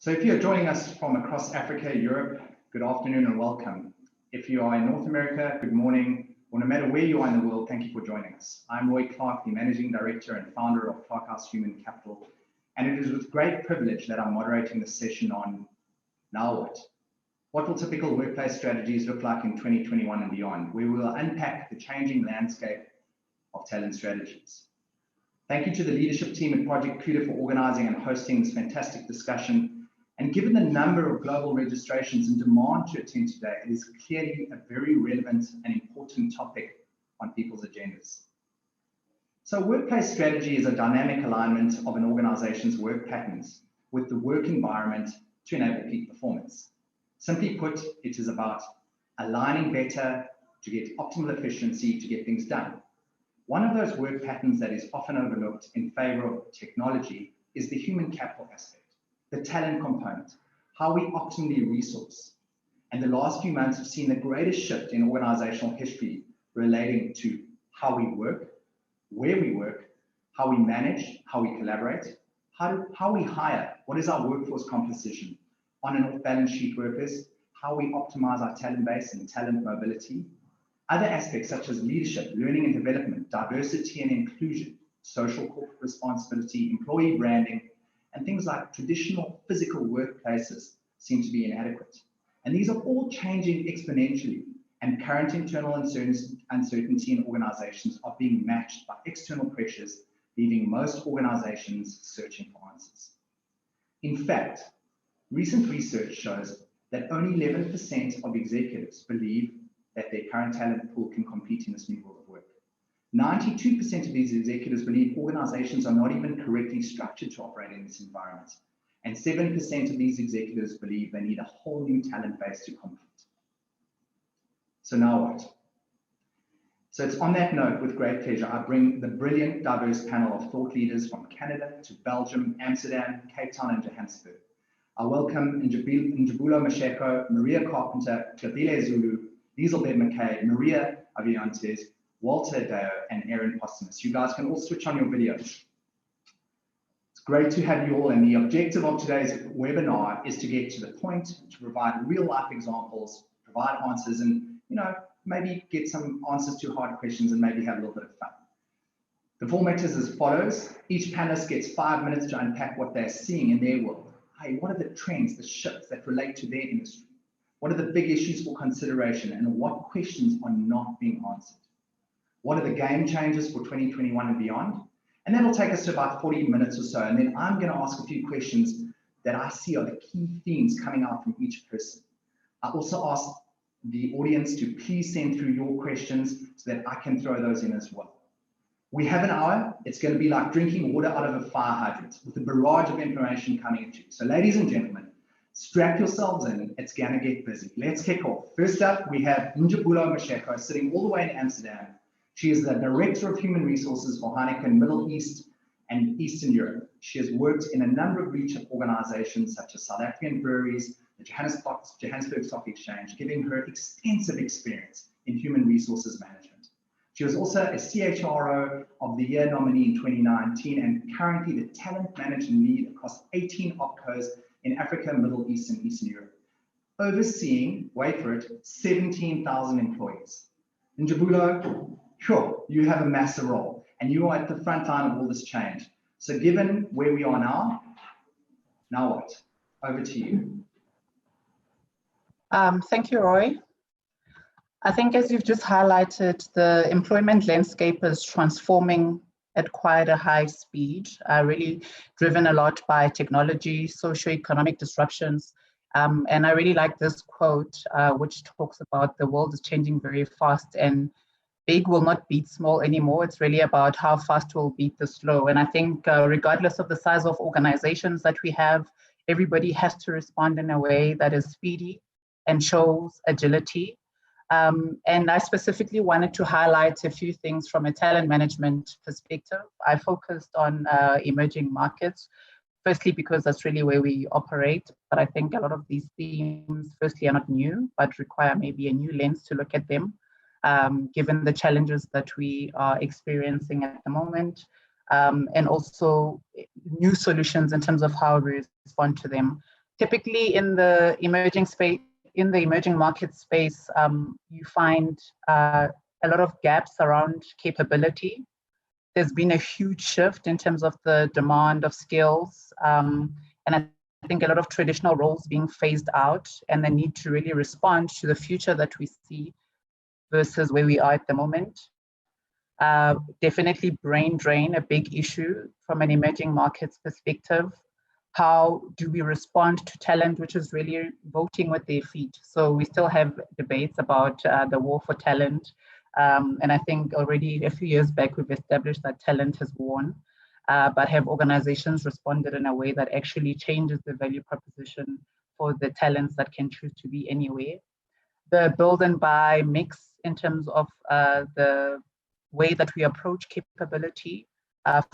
So if you're joining us from across Africa, Europe, good afternoon and welcome. If you are in North America, good morning, or no matter where you are in the world, thank you for joining us. I'm Roy Clark, the Managing Director and founder of Clark House Human Capital, and it is with great privilege that I'm moderating this session on Now What? What will typical workplace strategies look like in 2021 and beyond, where we will unpack the changing landscape of talent strategies. Thank you to the leadership team at Project Kooda for organizing and hosting this fantastic discussion. And given the number of global registrations and demand to attend today, it is clearly a very relevant and important topic on people's agendas. So workplace strategy is a dynamic alignment of an organization's work patterns with the work environment to enable peak performance. Simply put, it is about aligning better to get optimal efficiency to get things done. One of those work patterns that is often overlooked in favor of technology is the human capital aspect, the talent component, how we optimally resource. And the last few months have seen the greatest shift in organizational history relating to how we work, where we work, how we manage, how we collaborate, how we hire, what is our workforce composition, on and off balance sheet workers, how we optimize our talent base and talent mobility, other aspects such as leadership, learning and development, diversity and inclusion, social corporate responsibility, employee branding, and things like traditional physical workplaces seem to be inadequate. And these are all changing exponentially, and current internal uncertainty in organizations are being matched by external pressures, leaving most organizations searching for answers. In fact, recent research shows that only 11% of executives believe that their current talent pool can compete in this new world of work. 92% of these executives believe organizations are not even correctly structured to operate in this environment. And 7% of these executives believe they need a whole new talent base to compete. So now what? So it's on that note, with great pleasure, I bring the brilliant, diverse panel of thought leaders from Canada to Belgium, Amsterdam, Cape Town, and Johannesburg. I welcome Untitled Chapter, Maria Carpenter, Tlabile Zulu, Lieselbert Mckay, Maria Aviantes, Walter Deo, and Aaron Postumus. You guys can all switch on your videos. It's great to have you all, and the objective of today's webinar is to get to the point, to provide real-life examples, provide answers, and maybe get some answers to hard questions and maybe have a little bit of fun. The format is as follows. Each panelist gets 5 minutes to unpack what they're seeing in their world. Hey, what are the trends, the shifts that relate to their industry? What are the big issues for consideration, and what questions are not being answered? What are the game changers for 2021 and beyond? And that'll take us to about 40 minutes or so. And then I'm going to ask a few questions that I see are the key themes coming out from each person. I also ask the audience to please send through your questions so that I can throw those in as well. We have an hour. It's going to be like drinking water out of a fire hydrant with a barrage of information coming at you. So ladies and gentlemen, strap yourselves in, it's gonna get busy. Let's kick off. First up, we have Untitled Chapter sitting all the way in Amsterdam. She is the Director of Human Resources for Heineken Middle East and Eastern Europe. She has worked in a number of blue-chip organizations such as South African breweries, the Johannesburg Stock Exchange, giving her extensive experience in human resources management. She was also a CHRO of the Year nominee in 2019 and currently the Talent Management Lead across 18 OpCos in Africa, Middle East, and Eastern Europe, overseeing, wait for it, 17,000 employees. Njabulo, sure, you have a massive role, and you are at the front line of all this change. So given where we are now what? Over to you. Thank you, Roy. I think as you've just highlighted, the employment landscape is transforming at quite a high speed, really driven a lot by technology, socioeconomic disruptions. And I really like this quote, which talks about the world is changing very fast and big will not beat small anymore. It's really about how fast we'll beat the slow. And I think regardless of the size of organizations that we have, everybody has to respond in a way that is speedy and shows agility. And I specifically wanted to highlight a few things from a talent management perspective. I focused on emerging markets, firstly because that's really where we operate, but I think a lot of these themes, firstly, are not new, but require maybe a new lens to look at them, given the challenges that we are experiencing at the moment, and also new solutions in terms of how we respond to them. Typically in the emerging space, in the emerging market space, you find a lot of gaps around capability. There's been a huge shift in terms of the demand of skills, and I think a lot of traditional roles being phased out, and the need to really respond to the future that we see versus where we are at the moment. Definitely brain drain, a big issue from an emerging markets perspective. How do we respond to talent, which is really voting with their feet? So we still have debates about the war for talent. And I think already a few years back, we've established that talent has won, but have organizations responded in a way that actually changes the value proposition for the talents that can choose to be anywhere? The build and buy mix in terms of the way that we approach capability.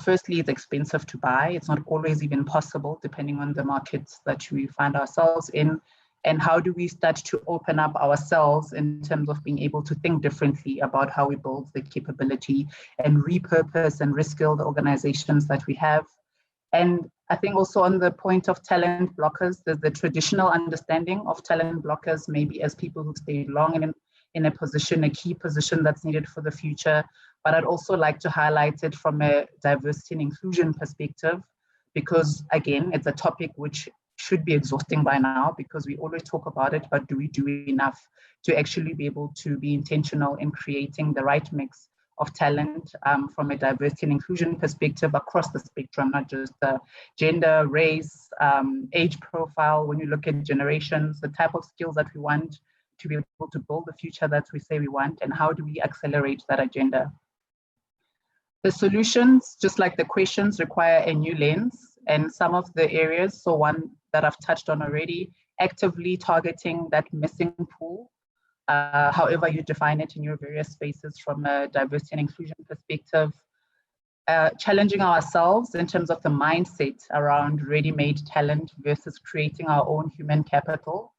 Firstly, it's expensive to buy. It's not always even possible, depending on the markets that we find ourselves in. And how do we start to open up ourselves in terms of being able to think differently about how we build the capability and repurpose and reskill the organizations that we have? And I think also on the point of talent blockers, there's the traditional understanding of talent blockers, maybe as people who stay long in a position, a key position that's needed for the future. But I'd also like to highlight it from a diversity and inclusion perspective, because again, it's a topic which should be exhausting by now because we always talk about it, but do we do enough to actually be able to be intentional in creating the right mix of talent from a diversity and inclusion perspective across the spectrum, not just gender, race, age profile. When you look at generations, the type of skills that we want to be able to build the future that we say we want, and how do we accelerate that agenda? The solutions, just like the questions, require a new lens, and some of the areas, so one that I've touched on already, actively targeting that missing pool, however you define it in your various spaces from a diversity and inclusion perspective, challenging ourselves in terms of the mindset around ready-made talent versus creating our own human capital.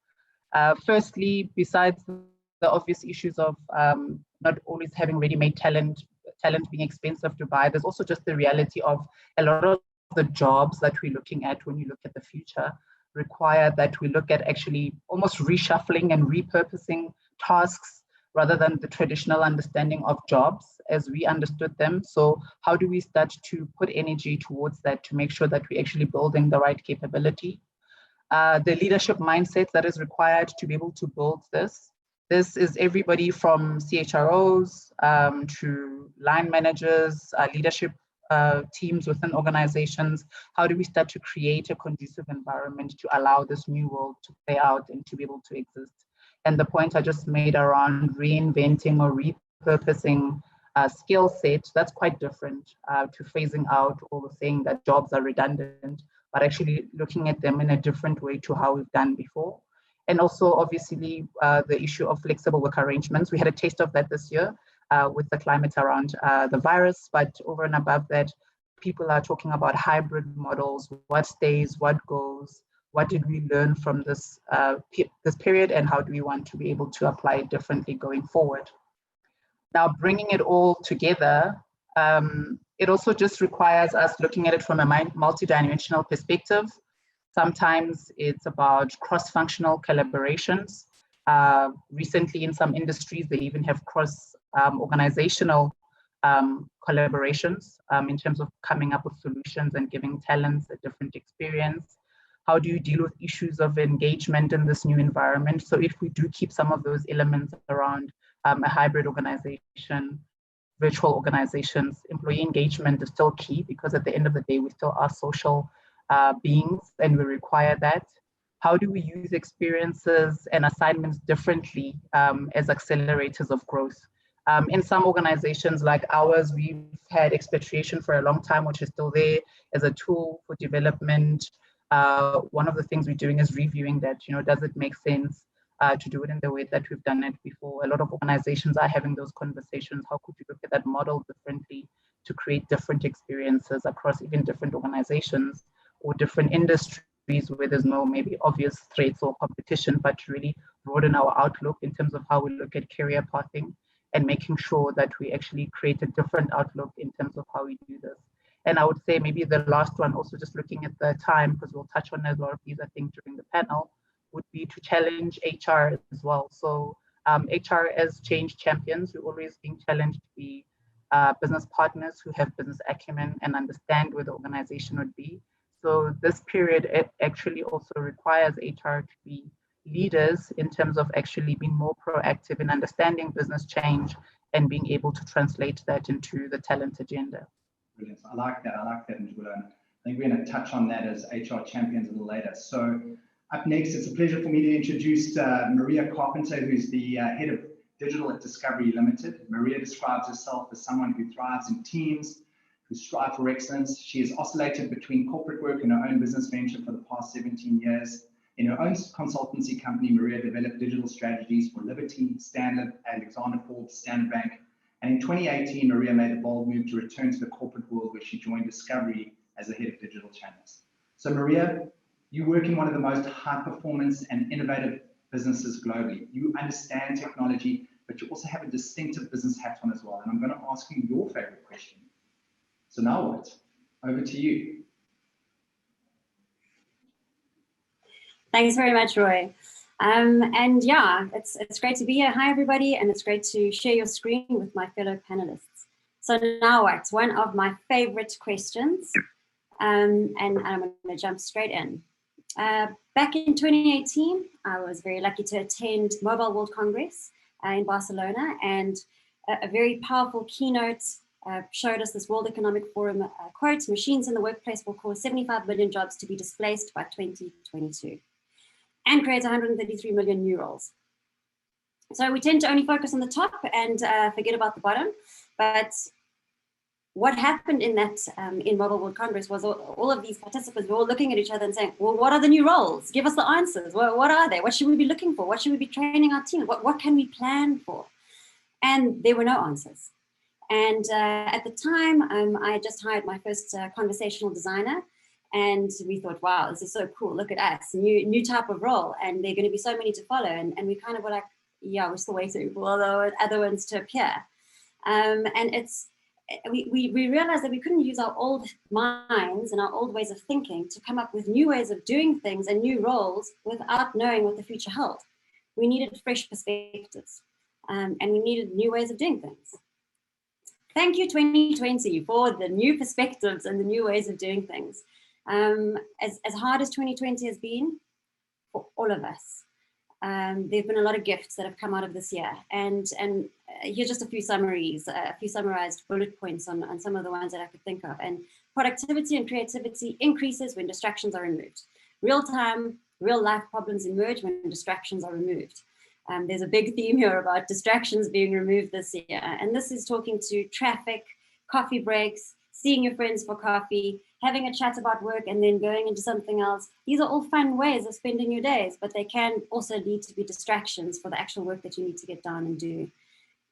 Firstly, besides the obvious issues of not always having ready-made talent being expensive to buy, there's also just the reality of a lot of the jobs that we're looking at when you look at the future require that we look at actually almost reshuffling and repurposing tasks rather than the traditional understanding of jobs as we understood them. So how do we start to put energy towards that to make sure that we're actually building the right capability? The leadership mindset that is required to be able to build this. This is everybody from CHROs to line managers, leadership teams within organizations. How do we start to create a conducive environment to allow this new world to play out and to be able to exist? And the point I just made around reinventing or repurposing skill set, that's quite different to phasing out or saying that jobs are redundant, but actually looking at them in a different way to how we've done before. And also, obviously, the issue of flexible work arrangements. We had a taste of that this year with the climate around the virus, but over and above that, people are talking about hybrid models, what stays, what goes, what did we learn from this period, and how do we want to be able to apply it differently going forward? Now, bringing it all together, it also just requires us looking at it from a multidimensional perspective. Sometimes it's about cross-functional collaborations. Recently, in some industries, they even have cross-organizational collaborations in terms of coming up with solutions and giving talents a different experience. How do you deal with issues of engagement in this new environment? So if we do keep some of those elements around a hybrid organization, virtual organizations, employee engagement is still key because at the end of the day, we still are social beings and we require that. How do we use experiences and assignments differently as accelerators of growth? In some organizations like ours, we've had expatriation for a long time, which is still there as a tool for development. One of the things we're doing is reviewing that, does it make sense to do it in the way that we've done it before? A lot of organizations are having those conversations. How could you look at that model differently to create different experiences across even different organizations or different industries where there's no maybe obvious threats or competition, but to really broaden our outlook in terms of how we look at career pathing and making sure that we actually create a different outlook in terms of how we do this. And I would say maybe the last one, also just looking at the time, because we'll touch on a lot of these, I think, during the panel, would be to challenge HR as well. So HR as change champions, we're always being challenged to be business partners who have business acumen and understand where the organization would be. So this period, it actually also requires HR to be leaders in terms of actually being more proactive in understanding business change and being able to translate that into the talent agenda. Brilliant. I like that, Njula. I think we're going to touch on that as HR champions a little later. So up next, it's a pleasure for me to introduce Maria Carpenter, who's the head of digital at Discovery Limited. Maria describes herself as someone who thrives in teams, who strive for excellence. She has oscillated between corporate work and her own business venture for the past 17 years. In her own consultancy company, Maria developed digital strategies for Liberty, Standard, Alexander Forbes, Standard Bank. And in 2018, Maria made a bold move to return to the corporate world, where she joined Discovery as the head of digital channels. So Maria, you work in one of the most high performance and innovative businesses globally. You understand technology, but you also have a distinctive business hat on as well. And I'm going to ask you your favorite question. So now what? Over to you. Thanks very much, Roy. And yeah, it's great to be here. Hi, everybody. And it's great to share your screen with my fellow panelists. So now what? One of my favorite questions. And I'm going to jump straight in. Back in 2018, I was very lucky to attend Mobile World Congress in Barcelona, and a very powerful keynote showed us this World Economic Forum quote: machines in the workplace will cause 75 million jobs to be displaced by 2022 and create 133 million new roles. So we tend to only focus on the top and forget about the bottom. But what happened in that in Mobile World Congress was all of these participants were all looking at each other and saying, well, what are the new roles? Give us the answers. What are they? What should we be looking for? What should we be training our team? What can we plan for? And there were no answers. And at the time, I had just hired my first conversational designer. And we thought, wow, this is so cool. Look at us, new type of role. And there are going to be so many to follow. And we kind of were like, yeah, we're still waiting for other ones to appear. And we realized that we couldn't use our old minds and our old ways of thinking to come up with new ways of doing things and new roles without knowing what the future held. We needed fresh perspectives, and we needed new ways of doing things. Thank you, 2020, for the new perspectives and the new ways of doing things. As hard as 2020 has been for all of us, there have been a lot of gifts that have come out of this year, and here's just a few summaries, a few summarized bullet points on some of the ones that I could think of. And productivity and creativity increases when distractions are removed. Real-time, real-life problems emerge when distractions are removed. There's a big theme here about distractions being removed this year, and this is talking to traffic, coffee breaks, seeing your friends for coffee, having a chat about work and then going into something else. These are all fun ways of spending your days, but they can also lead to be distractions for the actual work that you need to get done and do.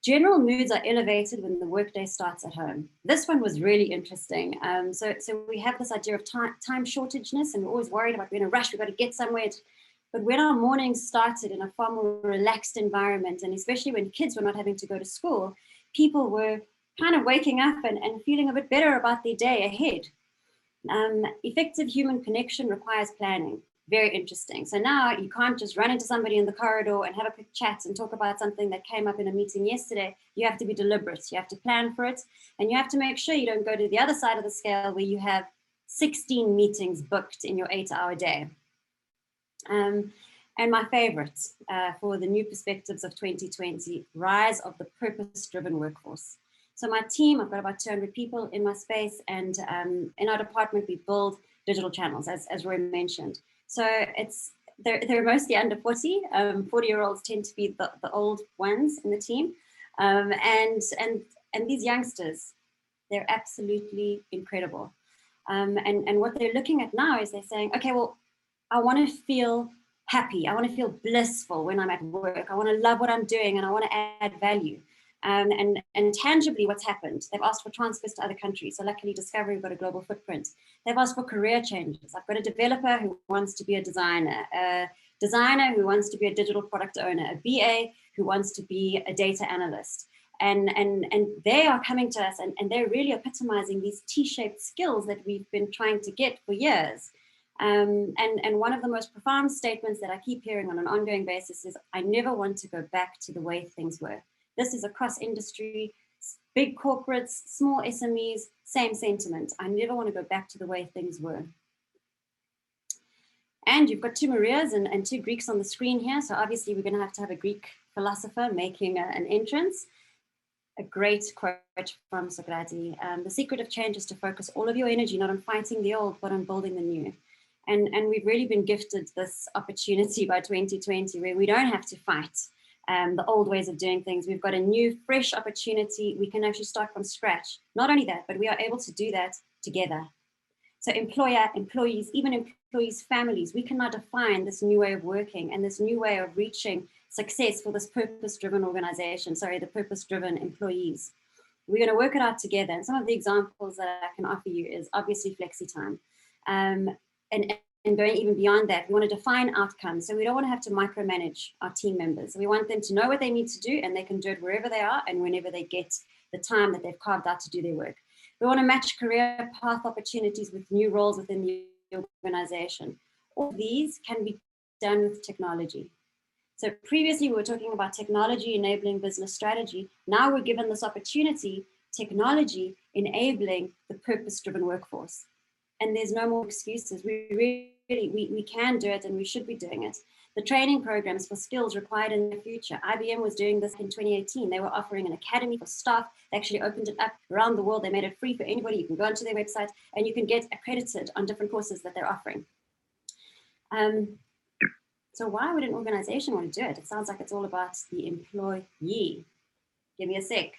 General moods are elevated when the workday starts at home. This one was really interesting. So we have this idea of time shortageness, and we're always worried about being in a rush, we've got to get somewhere. But when our mornings started in a far more relaxed environment, and especially when kids were not having to go to school, people were kind of waking up and feeling a bit better about their day ahead. Effective human connection requires planning. Very interesting. So now you can't just run into somebody in the corridor and have a quick chat and talk about something that came up in a meeting yesterday. You have to be deliberate. You have to plan for it. And you have to make sure you don't go to the other side of the scale where you have 16 meetings booked in your 8-hour day. And my favorite for the new perspectives of 2020, rise of the purpose-driven workforce. So my team, I've got about 200 people in my space, and in our department, we build digital channels, as Roy mentioned. So they're mostly under 40. 40-year-olds tend to be the old ones in the team. And these youngsters, they're absolutely incredible. And what they're looking at now is they're saying, okay, well, I want to feel happy. I want to feel blissful when I'm at work. I want to love what I'm doing, and I want to add value. And tangibly, what's happened? They've asked for transfers to other countries. So luckily, Discovery, we've got a global footprint. They've asked for career changes. I've got a developer who wants to be a designer who wants to be a digital product owner, a BA who wants to be a data analyst. And they are coming to us, and they're really epitomizing these T-shaped skills that we've been trying to get for years. And one of the most profound statements that I keep hearing on an ongoing basis is, I never want to go back to the way things were. This is across industry, big corporates, small SMEs, same sentiment. I never want to go back to the way things were. And you've got two Marias and two Greeks on the screen here. So obviously we're going to have a Greek philosopher making an entrance. A great quote from Socrates. The secret of change is to focus all of your energy not on fighting the old, but on building the new. And we've really been gifted this opportunity by 2020 where we don't have to fight the old ways of doing things. We've got a new, fresh opportunity. We can actually start from scratch. Not only that, but we are able to do that together. So employer, employees, even employees' families, we can now define this new way of working and this new way of reaching success for this purpose-driven organization, the purpose-driven employees. We're going to work it out together. And some of the examples that I can offer you is obviously flexi time. And going even beyond that, we want to define outcomes. So we don't want to have to micromanage our team members. We want them to know what they need to do, and they can do it wherever they are and whenever they get the time that they've carved out to do their work. We want to match career path opportunities with new roles within the organization. All of these can be done with technology. So previously we were talking about technology enabling business strategy. Now we're given this opportunity, technology enabling the purpose-driven workforce. And there's no more excuses. We can do it, and we should be doing it. The training programs for skills required in the future. IBM was doing this in 2018. They were offering an academy for staff. They actually opened it up around the world. They made it free for anybody. You can go onto their website and you can get accredited on different courses that they're offering. So why would an organization want to do it? It sounds like it's all about the employee. Give me a sec.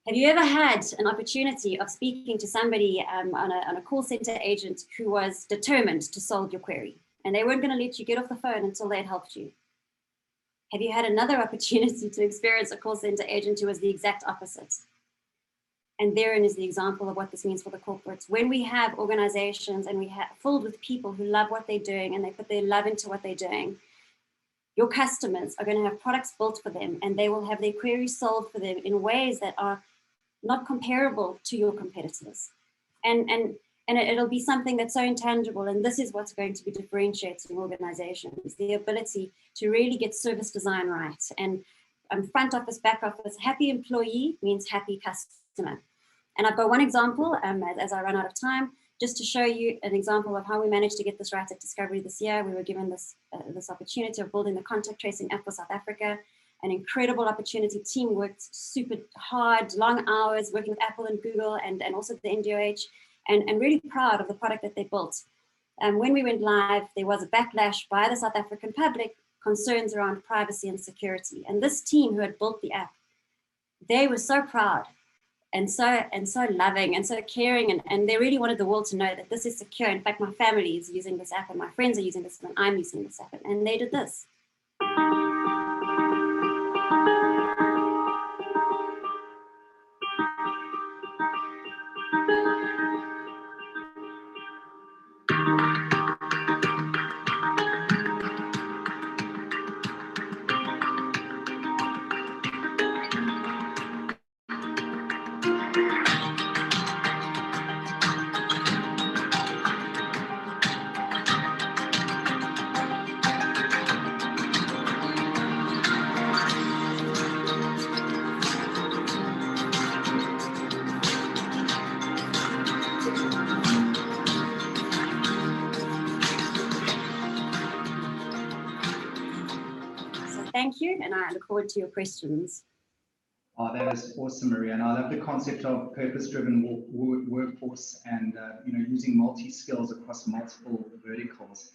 Have you ever had an opportunity of speaking to somebody on a call center agent who was determined to solve your query, and they weren't going to let you get off the phone until they had helped you? Have you had another opportunity to experience a call center agent who was the exact opposite? And therein is the example of what this means for the corporates. When we have organizations and we have filled with people who love what they're doing and they put their love into what they're doing, your customers are going to have products built for them, and they will have their queries solved for them in ways that are not comparable to your competitors. And it'll be something that's so intangible, and this is what's going to be differentiating organizations, the ability to really get service design right. And front office, back office, happy employee means happy customer. And I've got one example as I run out of time, just to show you an example of how we managed to get this right at Discovery this year. We were given this opportunity of building the contact tracing app for South Africa. An incredible opportunity. Team worked super hard, long hours, working with Apple and Google and also the NDOH, and really proud of the product that they built. When we went live, there was a backlash by the South African public, concerns around privacy and security. And this team who had built the app, they were so proud and so loving and so caring, and they really wanted the world to know that this is secure. In fact, my family is using this app, and my friends are using this, and I'm using this app, and they did this. Thank you, and I look forward to your questions. Oh, that is awesome, Maria. And I love the concept of purpose-driven workforce and using multi-skills across multiple verticals.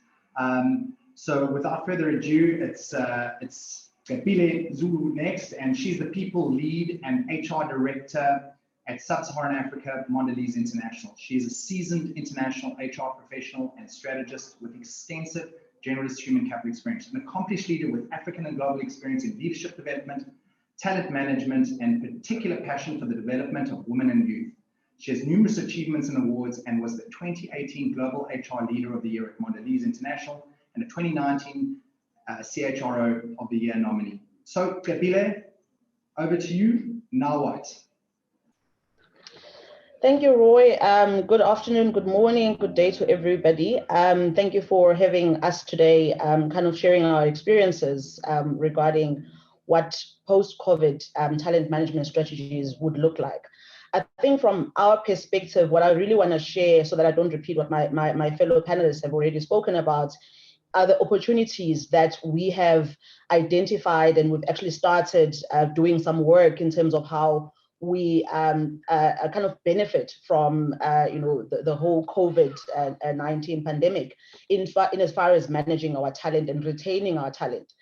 So without further ado, it's Gabile Zulu next, and she's the people lead and HR director at Sub-Saharan Africa Mondelez International. She is a seasoned international HR professional and strategist with extensive generalist human capital experience, an accomplished leader with African and global experience in leadership development, talent management, and particular passion for the development of women and youth. She has numerous achievements and awards and was the 2018 Global HR Leader of the Year at Mondelez International and a 2019 CHRO of the Year nominee. So, Gabile, Over to you. Now what? Thank you, Roy. Good afternoon, good morning, good day to everybody. Thank you for having us today, kind of sharing our experiences regarding what post-COVID talent management strategies would look like. I think from our perspective, what I really want to share, so that I don't repeat what my fellow panelists have already spoken about, are the opportunities that we have identified, and we've actually started doing some work in terms of how we kind of benefit from the whole COVID-19 pandemic in as far as managing our talent and retaining our talent.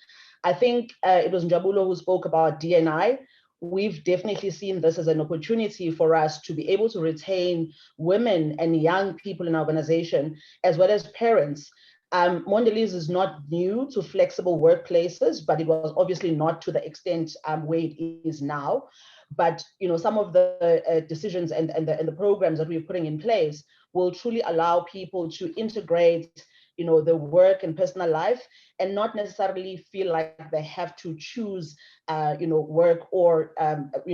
I think it was Njabulo who spoke about D&I. We've definitely seen this as an opportunity for us to be able to retain women and young people in our organization, as well as parents. Mondelez is not new to flexible workplaces, but it was obviously not to the extent where it is now. But some of the decisions and the programs that we're putting in place will truly allow people to integrate the work and personal life, and not necessarily feel like they have to choose work or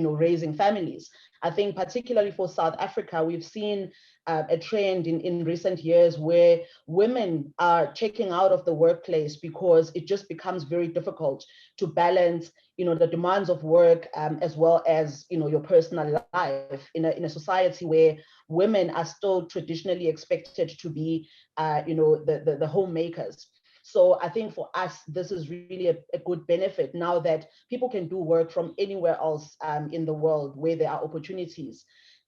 raising families. I think particularly for South Africa, we've seen a trend in recent years where women are checking out of the workplace because it just becomes very difficult to balance the demands of work as well as your personal life in a society where women are still traditionally expected to be the homemakers. So I think for us, this is really a good benefit now that people can do work from anywhere else in the world where there are opportunities.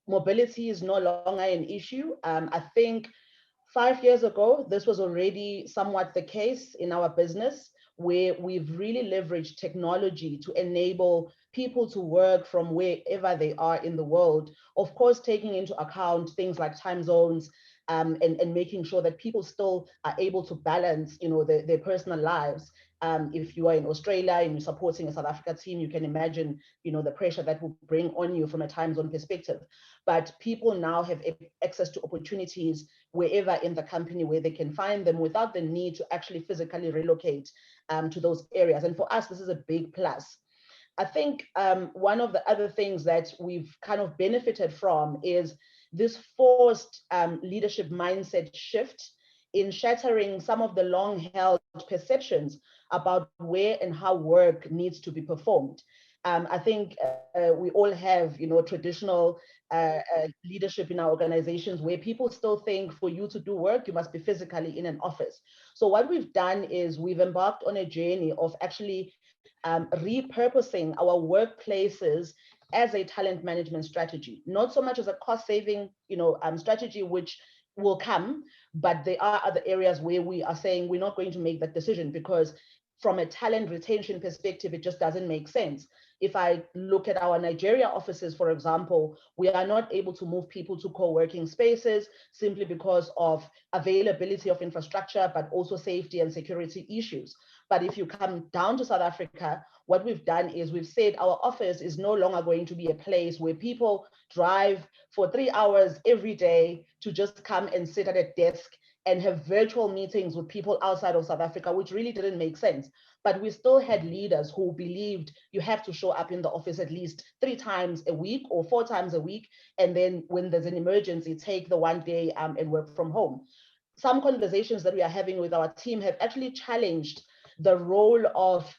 Mobility is no longer an issue. I think 5 years ago, this was already somewhat the case in our business, where we've really leveraged technology to enable people to work from wherever they are in the world. Of course, taking into account things like time zones, and making sure that people still are able to balance, their personal lives. If you are in Australia and you're supporting a South Africa team, you can imagine, the pressure that will bring on you from a time zone perspective. But people now have access to opportunities wherever in the company where they can find them without the need to actually physically relocate to those areas. And for us, this is a big plus. I think one of the other things that we've kind of benefited from is this forced leadership mindset shift in shattering some of the long-held perceptions about where and how work needs to be performed. I think we all have, traditional leadership in our organizations where people still think for you to do work, you must be physically in an office. So what we've done is we've embarked on a journey of actually repurposing our workplaces as a talent management strategy, not so much as a cost-saving, strategy, which will come, but there are other areas where we are saying we're not going to make that decision because from a talent retention perspective, it just doesn't make sense. If I look at our Nigeria offices, for example, we are not able to move people to co-working spaces simply because of availability of infrastructure, but also safety and security issues. But if you come down to South Africa, what we've done is we've said our office is no longer going to be a place where people drive for 3 hours every day to just come and sit at a desk and have virtual meetings with people outside of South Africa, which really didn't make sense. But we still had leaders who believed you have to show up in the office at least 3 times a week or 4 times a week. And then when there's an emergency, take the 1 day and work from home. Some conversations that we are having with our team have actually challenged the role of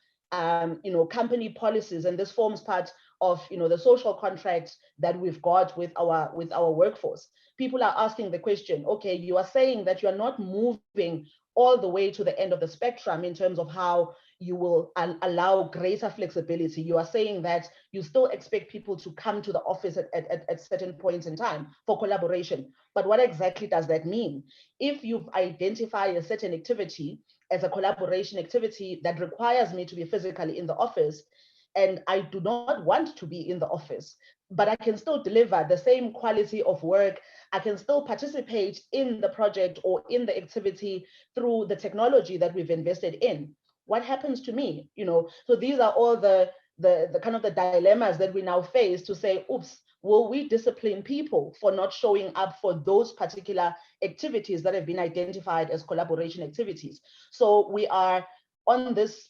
company policies, and this forms part of the social contract that we've got with our workforce. People are asking the question, okay, you are saying that you are not moving all the way to the end of the spectrum in terms of how you will allow greater flexibility. You are saying that you still expect people to come to the office at certain points in time for collaboration. But what exactly does that mean? If you've identified a certain activity as a collaboration activity that requires me to be physically in the office, and I do not want to be in the office, but I can still deliver the same quality of work, I can still participate in the project or in the activity through the technology that we've invested in. What happens to me? So these are all the kind of the dilemmas that we now face to say, oops, will we discipline people for not showing up for those particular activities that have been identified as collaboration activities? So we are on this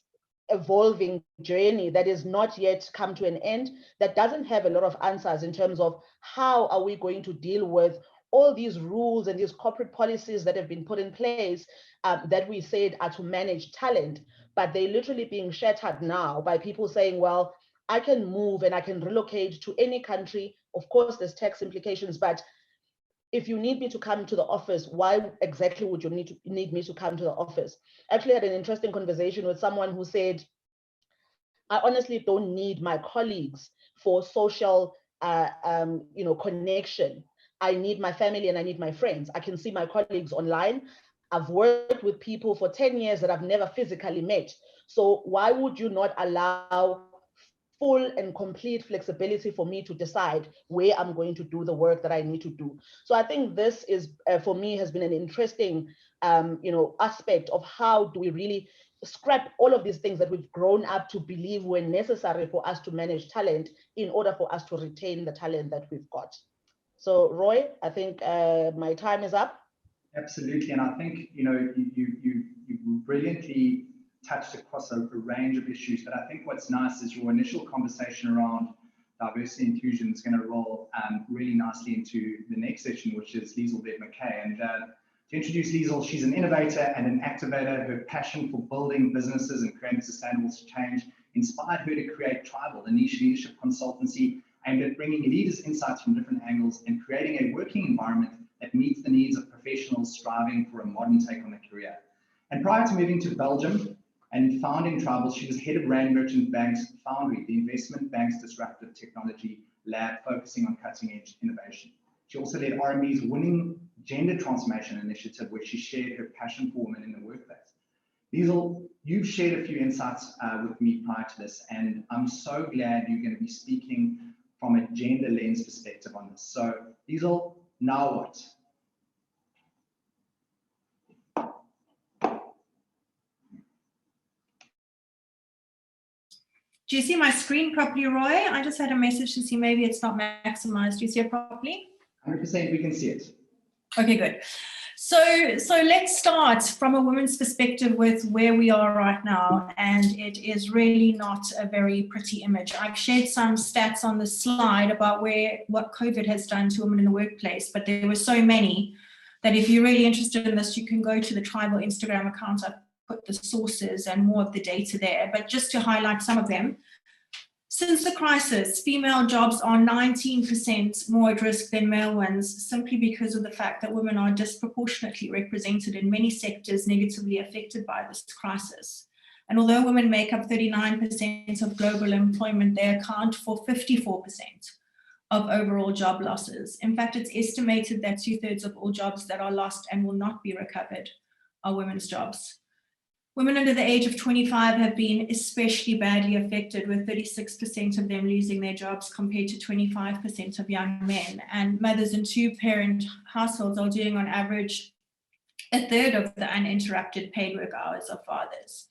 evolving journey that is not yet come to an end, that doesn't have a lot of answers in terms of how are we going to deal with all these rules and these corporate policies that have been put in place that we said are to manage talent, but they're literally being shattered now by people saying, well, I can move and I can relocate to any country. Of course, there's tax implications, but if you need me to come to the office, why exactly would you need me to come to the office? I actually had an interesting conversation with someone who said, I honestly don't need my colleagues for social connection. I need my family and I need my friends. I can see my colleagues online. I've worked with people for 10 years that I've never physically met. So why would you not allow full and complete flexibility for me to decide where I'm going to do the work that I need to do? So I think this is, for me, has been an interesting, aspect of how do we really scrap all of these things that we've grown up to believe were necessary for us to manage talent in order for us to retain the talent that we've got. So Roy, I think my time is up. Absolutely, and I think you brilliantly touched across a range of issues, but I think what's nice is your initial conversation around diversity and inclusion is going to roll really nicely into the next session, which is Lieselbert Mckay. And to introduce Liesel, she's an innovator and an activator. Her passion for building businesses and creating sustainable change inspired her to create Tribal, a niche leadership consultancy aimed at bringing leaders' insights from different angles and creating a working environment that meets the needs of professionals striving for a modern take on their career. And prior to moving to Belgium and founding Tribal, she was head of Rand Merchant Bank's Foundry, the investment bank's disruptive technology lab focusing on cutting-edge innovation. She also led RMB's winning gender transformation initiative, where she shared her passion for women in the workplace. Liesel, you've shared a few insights with me prior to this, and I'm so glad you're going to be speaking from a gender lens perspective on this. So, Liesel, now what? Do you see my screen properly, Roy? I just had a message to see maybe it's not maximized. Do you see it properly? 100%, we can see it. Okay, good. So let's start from a woman's perspective with where we are right now, and it is really not a very pretty image. I've shared some stats on the slide about what COVID has done to women in the workplace, but there were so many that if you're really interested in this, you can go to the Tribal Instagram account. I've put the sources and more of the data there, but just to highlight some of them. Since the crisis, female jobs are 19% more at risk than male ones, simply because of the fact that women are disproportionately represented in many sectors negatively affected by this crisis. And although women make up 39% of global employment, they account for 54% of overall job losses. In fact, it's estimated that 2/3 of all jobs that are lost and will not be recovered are women's jobs. Women under the age of 25 have been especially badly affected, with 36% of them losing their jobs compared to 25% of young men. And mothers in two-parent households are doing on average 1/3 of the uninterrupted paid work hours of fathers.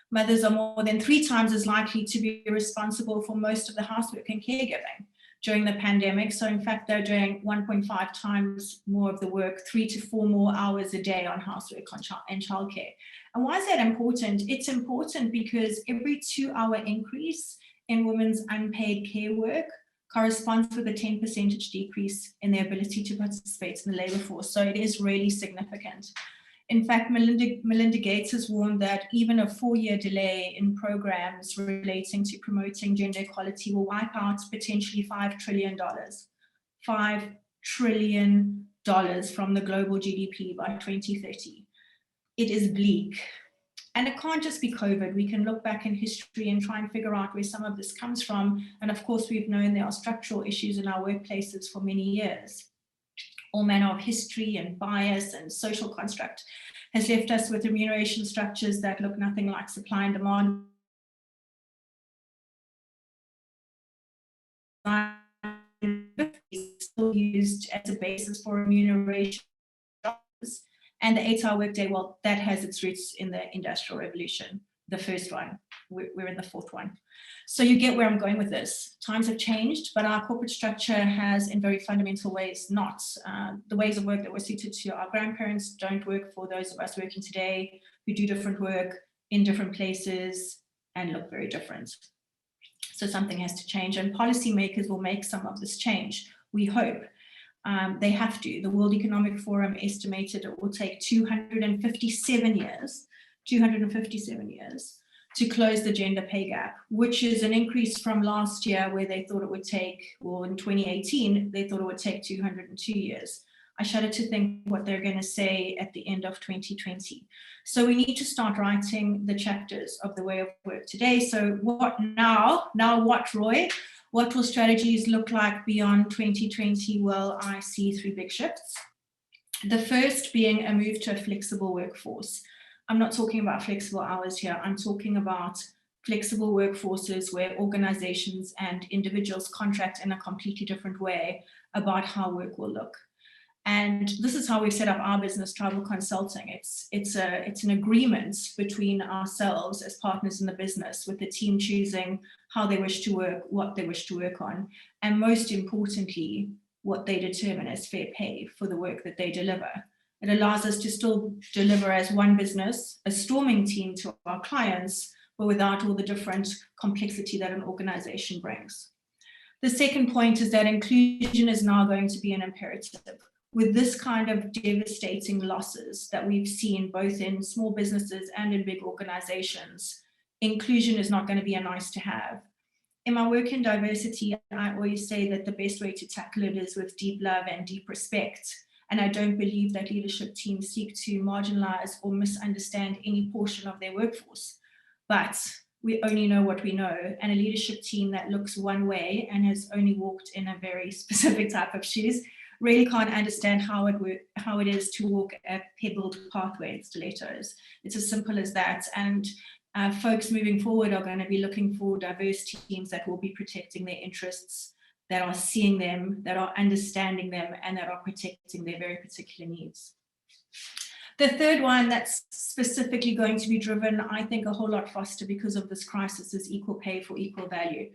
Mothers are more than 3 times as likely to be responsible for most of the housework and caregiving during the pandemic. So in fact, they're doing 1.5 times more of the work, 3 to 4 more hours a day on housework and childcare. And why is that important? It's important because every 2-hour increase in women's unpaid care work corresponds with a 10% decrease in their ability to participate in the labor force. So it is really significant. In fact, Melinda Gates has warned that even a 4-year delay in programs relating to promoting gender equality will wipe out potentially $5 trillion. $5 trillion from the global GDP by 2030. It is bleak. And it can't just be COVID. We can look back in history and try and figure out where some of this comes from. And of course, we've known there are structural issues in our workplaces for many years. All manner of history and bias and social construct has left us with remuneration structures that look nothing like supply and demand. Still used as a basis for remuneration. And the 8-hour workday, well, that has its roots in the Industrial Revolution, the first one. We're in the 4th one. So you get where I'm going with this. Times have changed, but our corporate structure has in very fundamental ways not. The ways of work that were suited to our grandparents don't work for those of us working today who do different work in different places and look very different. So something has to change, and policymakers will make some of this change, we hope. They have to. The World Economic Forum estimated it will take 257 years to close the gender pay gap, which is an increase from last year where they thought it would take, well, in 2018, they thought it would take 202 years. I shudder to think what they're going to say at the end of 2020. So we need to start writing the chapters of the way of work today. So what now? Now what, Roy? What will strategies look like beyond 2020? Well, I see three big shifts. The first being a move to a flexible workforce. I'm not talking about flexible hours here. I'm talking about flexible workforces where organizations and individuals contract in a completely different way about how work will look. And this is how we've set up our business, Tribal Consulting. It's an agreement between ourselves as partners in the business, with the team choosing how they wish to work, what they wish to work on, and most importantly, what they determine as fair pay for the work that they deliver. It allows us to still deliver as one business, a storming team to our clients, but without all the different complexity that an organization brings. The second point is that inclusion is now going to be an imperative. With this kind of devastating losses that we've seen both in small businesses and in big organizations, inclusion is not going to be a nice to have. In my work in diversity, I always say that the best way to tackle it is with deep love and deep respect. And I don't believe that leadership teams seek to marginalize or misunderstand any portion of their workforce. But we only know what we know, and a leadership team that looks one way and has only walked in a very specific type of shoes really can't understand how it is to walk a pebbled pathway in stilettos. It's as simple as that. And folks moving forward are going to be looking for diverse teams that will be protecting their interests, that are seeing them, that are understanding them, and that are protecting their very particular needs. The third one that's specifically going to be driven, I think, a whole lot faster because of this crisis is equal pay for equal value.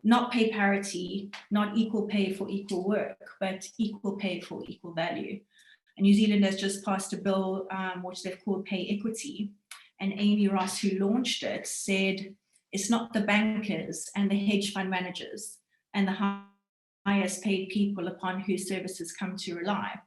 Not pay parity, not equal pay for equal work, but equal pay for equal value. And New Zealand has just passed a bill which they've called pay equity. And Amy Ross, who launched it, said it's not the bankers and the hedge fund managers and the highest paid people upon whose services come to rely.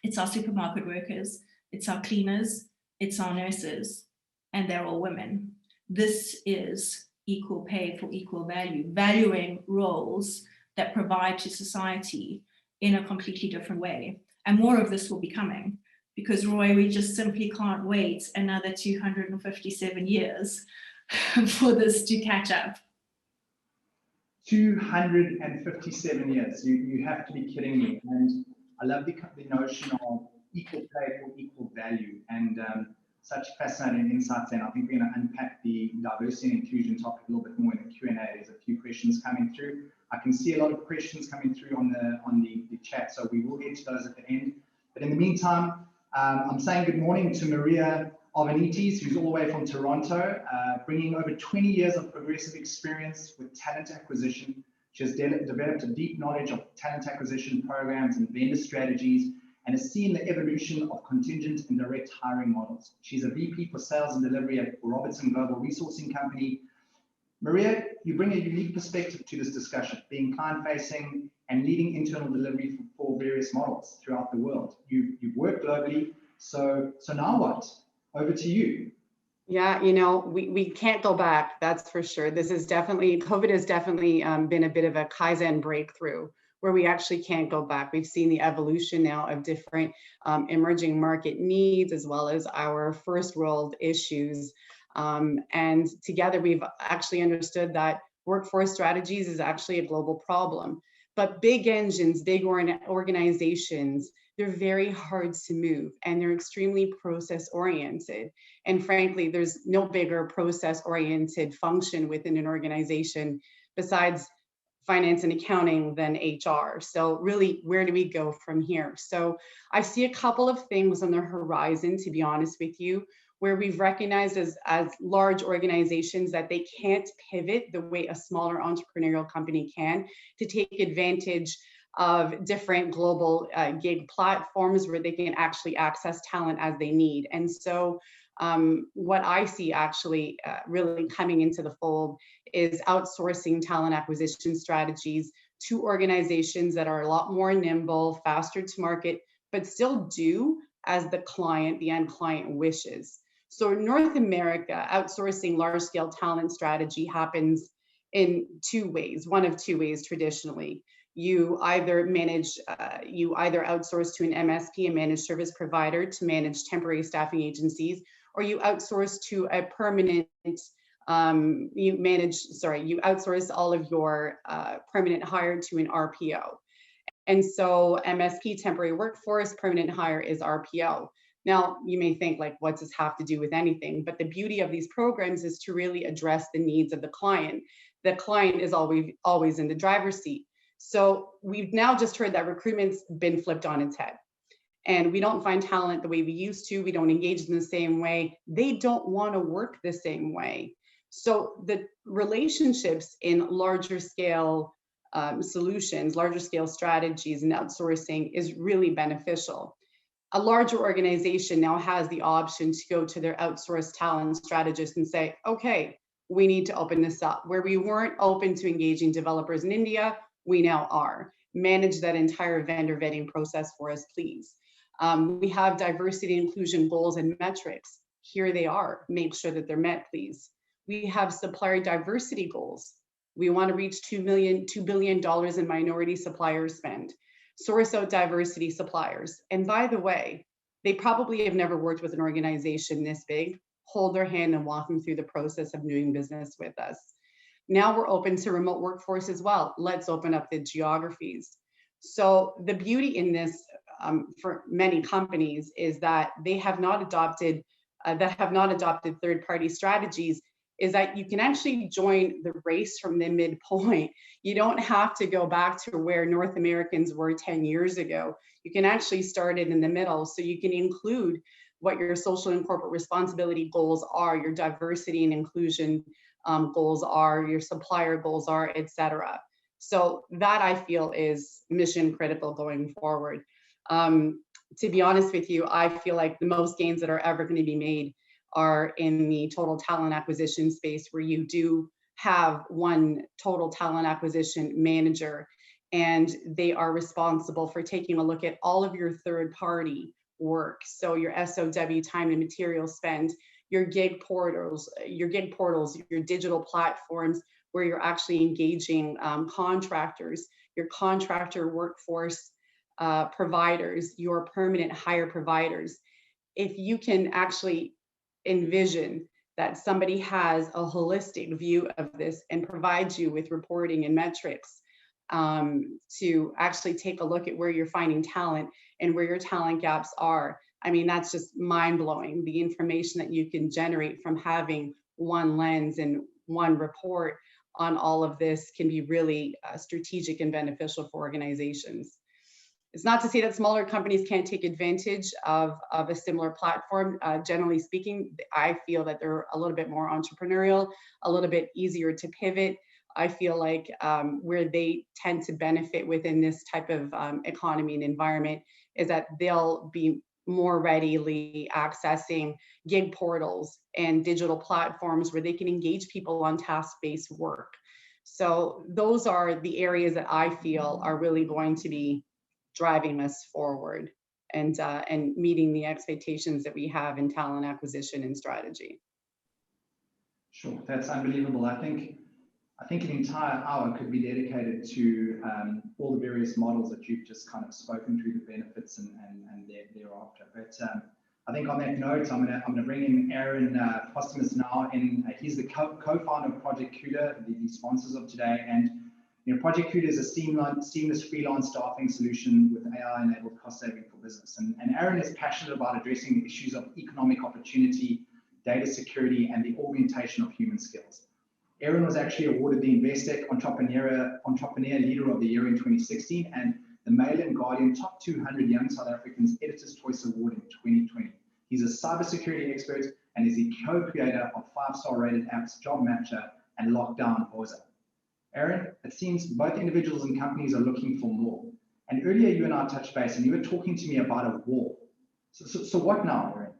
It's our supermarket workers, it's our cleaners, it's our nurses, and they're all women. This is equal pay for equal value, valuing roles that provide to society in a completely different way. And more of this will be coming because, Roy, we just simply can't wait another 257 years for this to catch up. 257 years, you have to be kidding me. And I love the notion of equal pay for equal value, and such fascinating insights. And I think we're going to unpack the diversity and inclusion topic a little bit more in the Q&A. There's a few questions coming through. I can see a lot of questions coming through on the chat, so we will get to those at the end. But in the meantime, I'm saying good morning to Maria Ovenites, who's all the way from Toronto, bringing over 20 years of progressive experience with talent acquisition. She has developed a deep knowledge of talent acquisition programs and vendor strategies, and has seen the evolution of contingent and direct hiring models. She's a VP for Sales and Delivery at Robertson Global Resourcing Company. Maria, you bring a unique perspective to this discussion, being client-facing and leading internal delivery for various models throughout the world. You've worked globally, so now what? Over to you. Yeah, you know, we can't go back, that's for sure. This is definitely, COVID has definitely been a bit of a Kaizen breakthrough, where we actually can't go back. We've seen the evolution now of different emerging market needs, as well as our first world issues. And together we've actually understood that workforce strategies is actually a global problem. But big engines, big organizations, they're very hard to move, and they're extremely process oriented. And frankly, there's no bigger process oriented function within an organization besides finance and accounting than HR. So really, where do we go from here? So I see a couple of things on the horizon, to be honest with you, where we've recognized as large organizations that they can't pivot the way a smaller entrepreneurial company can to take advantage of different global gig platforms where they can actually access talent as they need. And so what I see actually really coming into the fold is outsourcing talent acquisition strategies to organizations that are a lot more nimble, faster to market, but still do as the end client wishes. So in North America, outsourcing large-scale talent strategy happens in two ways, one of two ways traditionally. You either outsource to an MSP, a managed service provider, to manage temporary staffing agencies, or you outsource to a permanent, you outsource all of your permanent hire to an RPO. And so MSP, temporary workforce, permanent hire is RPO. Now, you may think, like, what's this have to do with anything? But the beauty of these programs is to really address the needs of the client. The client is always in the driver's seat. So we've now just heard that recruitment's been flipped on its head. And we don't find talent the way we used to. We don't engage in the same way. They don't want to work the same way. So the relationships in larger scale solutions, larger scale strategies and outsourcing is really beneficial. A larger organization now has the option to go to their outsourced talent strategist and say, okay, we need to open this up. Where we weren't open to engaging developers in India, we now are. Manage that entire vendor vetting process for us, please. We have diversity and inclusion goals and metrics. Here they are. Make sure that they're met, please. We have supplier diversity goals. We want to reach $2 billion in minority supplier spend. Source out diversity suppliers. And by the way, they probably have never worked with an organization this big. Hold their hand and walk them through the process of doing business with us. Now we're open to remote workforce as well. Let's open up the geographies. So the beauty in this for many companies is that they have not adopted third-party strategies, is that you can actually join the race from the midpoint. You don't have to go back to where North Americans were 10 years ago. You can actually start it in the middle. So you can include what your social and corporate responsibility goals are, your diversity and inclusion goals are, your supplier goals are, etc. So that, I feel, is mission critical going forward. To be honest with you, I feel like the most gains that are ever going to be made are in the total talent acquisition space, where you do have one total talent acquisition manager, and they are responsible for taking a look at all of your third-party work. So your SOW, time and material spend, your gig portals, your digital platforms where you're actually engaging contractors, your contractor workforce providers, your permanent hire providers. If you can actually envision that somebody has a holistic view of this and provides you with reporting and metrics to actually take a look at where you're finding talent and where your talent gaps are. I mean, that's just mind-blowing. The information that you can generate from having one lens and one report on all of this can be really strategic and beneficial for organizations. It's not to say that smaller companies can't take advantage of a similar platform. Generally speaking, I feel that they're a little bit more entrepreneurial, a little bit easier to pivot. I feel like where they tend to benefit within this type of economy and environment is that they'll be more readily accessing gig portals and digital platforms where they can engage people on task-based work. So those are the areas that I feel are really going to be driving us forward and meeting the expectations that we have in talent acquisition and strategy. Sure, that's unbelievable. I think an entire hour could be dedicated to all the various models that you've just kind of spoken through, the benefits and thereafter. But I think on that note, I'm gonna bring in Aaron Postumus now. He's the co-founder of Project Kooda, the sponsors of today. And Project Kooda is a seamless freelance staffing solution with AI-enabled cost saving for business. And Aaron is passionate about addressing the issues of economic opportunity, data security, and the augmentation of human skills. Aaron was actually awarded the Investec Entrepreneur Leader of the Year in 2016 and the Mail and Guardian Top 200 Young South Africans Editor's Choice Award in 2020. He's a cybersecurity expert and is the co-creator of 5-star rated apps Job Matcher and Lockdown Voicer. Aaron, it seems both individuals and companies are looking for more. And earlier you and I touched base and you were talking to me about a war. So what now, Aaron?